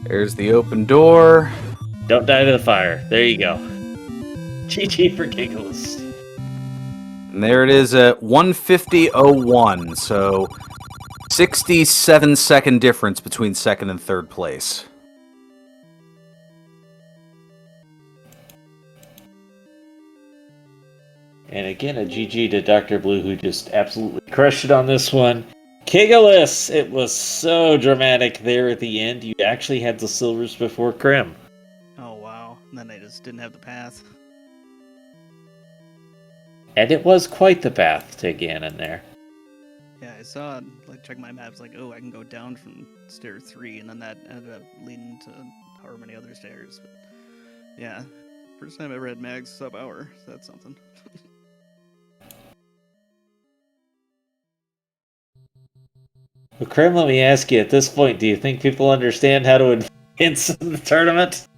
There's the open door. Don't die to the fire. There you go. GG for Keglis. And there it is at 150.01, so 67-second difference between second and third place. And again, a GG to Dr. Blue, who just absolutely crushed it on this one. Keglis, it was so dramatic there at the end. You actually had the silvers before Grim. Oh, wow. And then I just didn't have the path. And it was quite the path to Ganon there. Yeah, I saw, like, check my maps, like, oh, I can go down from stair 3, and then that ended up leading to however many other stairs. But, yeah, first time I ever had mags sub-hour, so that's something. Well, Krim, let me ask you, at this point, do you think people understand how to advance in the tournament?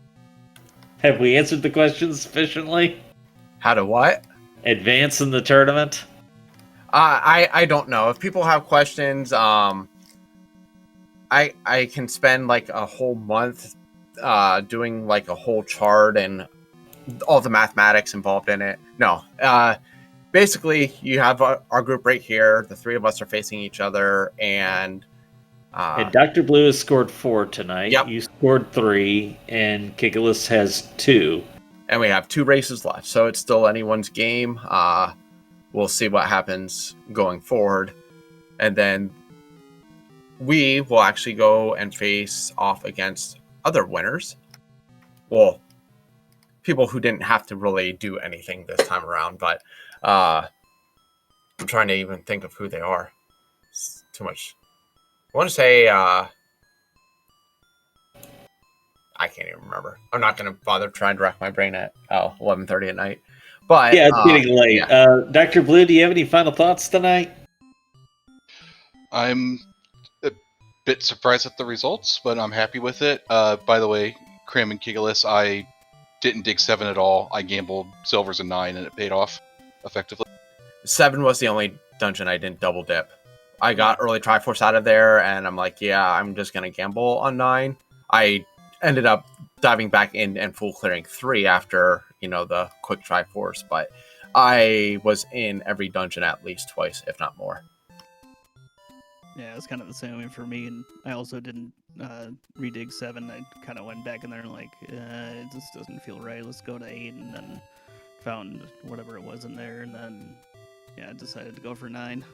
Have we answered the question sufficiently? How to what? Advance in the tournament? I don't know. If people have questions, I can spend like a whole month doing like a whole chart and all the mathematics involved in it. No. Basically, you have our group right here. The three of us are facing each other, and Dr. Blue has scored 4 tonight. Yep. You scored 3, and Keglis has 2. And we have 2 races left, so it's still anyone's game. We'll see what happens going forward. And then we will actually go and face off against other winners. Well, people who didn't have to really do anything this time around, but I'm trying to even think of who they are. It's too much. I want to say I can't even remember. I'm not going to bother trying to rack my brain at 11:30 at night. But Yeah, it's getting late. Yeah. Dr. Blue, do you have any final thoughts tonight? I'm a bit surprised at the results, but I'm happy with it. By the way, Krim and Keglis, I didn't dig 7 at all. I gambled silvers and 9, and it paid off effectively. 7 was the only dungeon I didn't double dip. I got early Triforce out of there, and I'm like, yeah, I'm just going to gamble on 9. I ended up diving back in and full clearing 3 after, the quick Triforce, but I was in every dungeon at least twice, if not more. Yeah, it was kind of the same for me, and I also didn't redig 7. I kind of went back in there and like, it just doesn't feel right. Let's go to 8, and then found whatever it was in there, and then I decided to go for 9.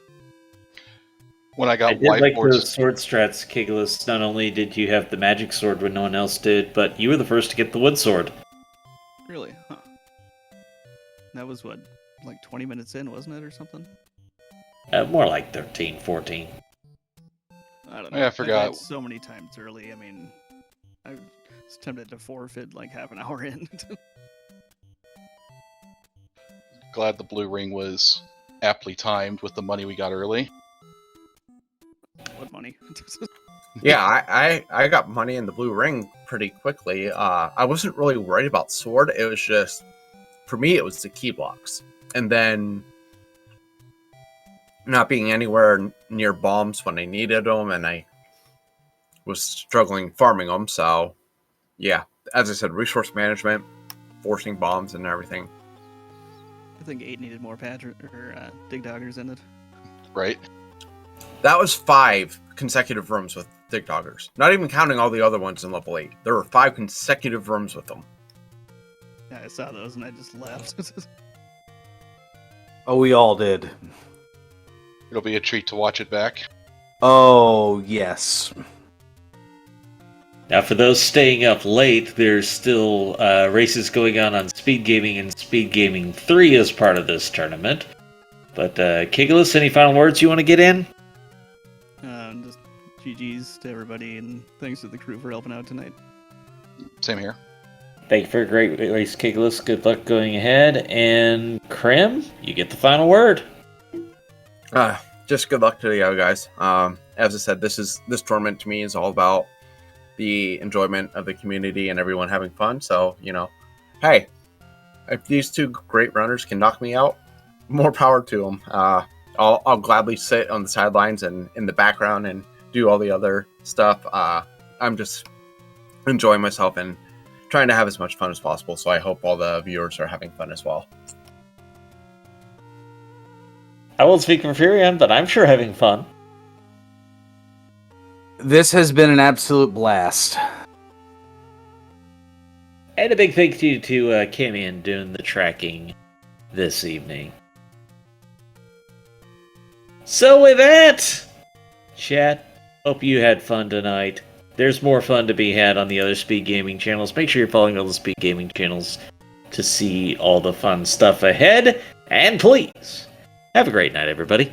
When I got I did like whiteboards, those sword strats, Keglis. Not only did you have the magic sword when no one else did, but you were the first to get the wood sword. Really? Huh. That was what, like 20 minutes in, wasn't it, or something? More like 13, 14. I don't know. Yeah, I I forgot. died so many times early. I mean, I was tempted to forfeit like half an hour in. glad the blue ring was aptly timed with the money we got early. What money? Yeah, I got money in the blue ring pretty quickly. I wasn't really worried about sword. It was just, for me, it was the key blocks. And then not being anywhere near bombs when I needed them, and I was struggling farming them. So, yeah, as I said, resource management, forcing bombs and everything. I think 8 needed more dig doggers in it. Right? That was 5 consecutive rooms with TikTokers. Not even counting all the other ones in level 8. There were 5 consecutive rooms with them. Yeah, I saw those and I just laughed. Oh, we all did. It'll be a treat to watch it back. Oh, yes. Now, for those staying up late, there's still races going on SpeedGaming and SpeedGaming 3 as part of this tournament. But, Kiglis, any final words you want to get in? Just GG's to everybody, and thanks to the crew for helping out tonight. Same here. Thank you for a great race, Kiglis. Good luck going ahead. And Krim, you get the final word. Just good luck to you guys. As I said, this tournament to me is all about the enjoyment of the community and everyone having fun. So, hey, if these 2 great runners can knock me out, more power to them. I'll gladly sit on the sidelines and in the background and do all the other stuff. I'm just enjoying myself and trying to have as much fun as possible. So I hope all the viewers are having fun as well. I won't speak for Furion, but I'm sure having fun. This has been an absolute blast. And a big thank you to Kamian doing the tracking this evening. So with that, chat, hope you had fun tonight. There's more fun to be had on the other Speed Gaming channels. Make sure you're following all the Speed Gaming channels to see all the fun stuff ahead. And please, have a great night, everybody.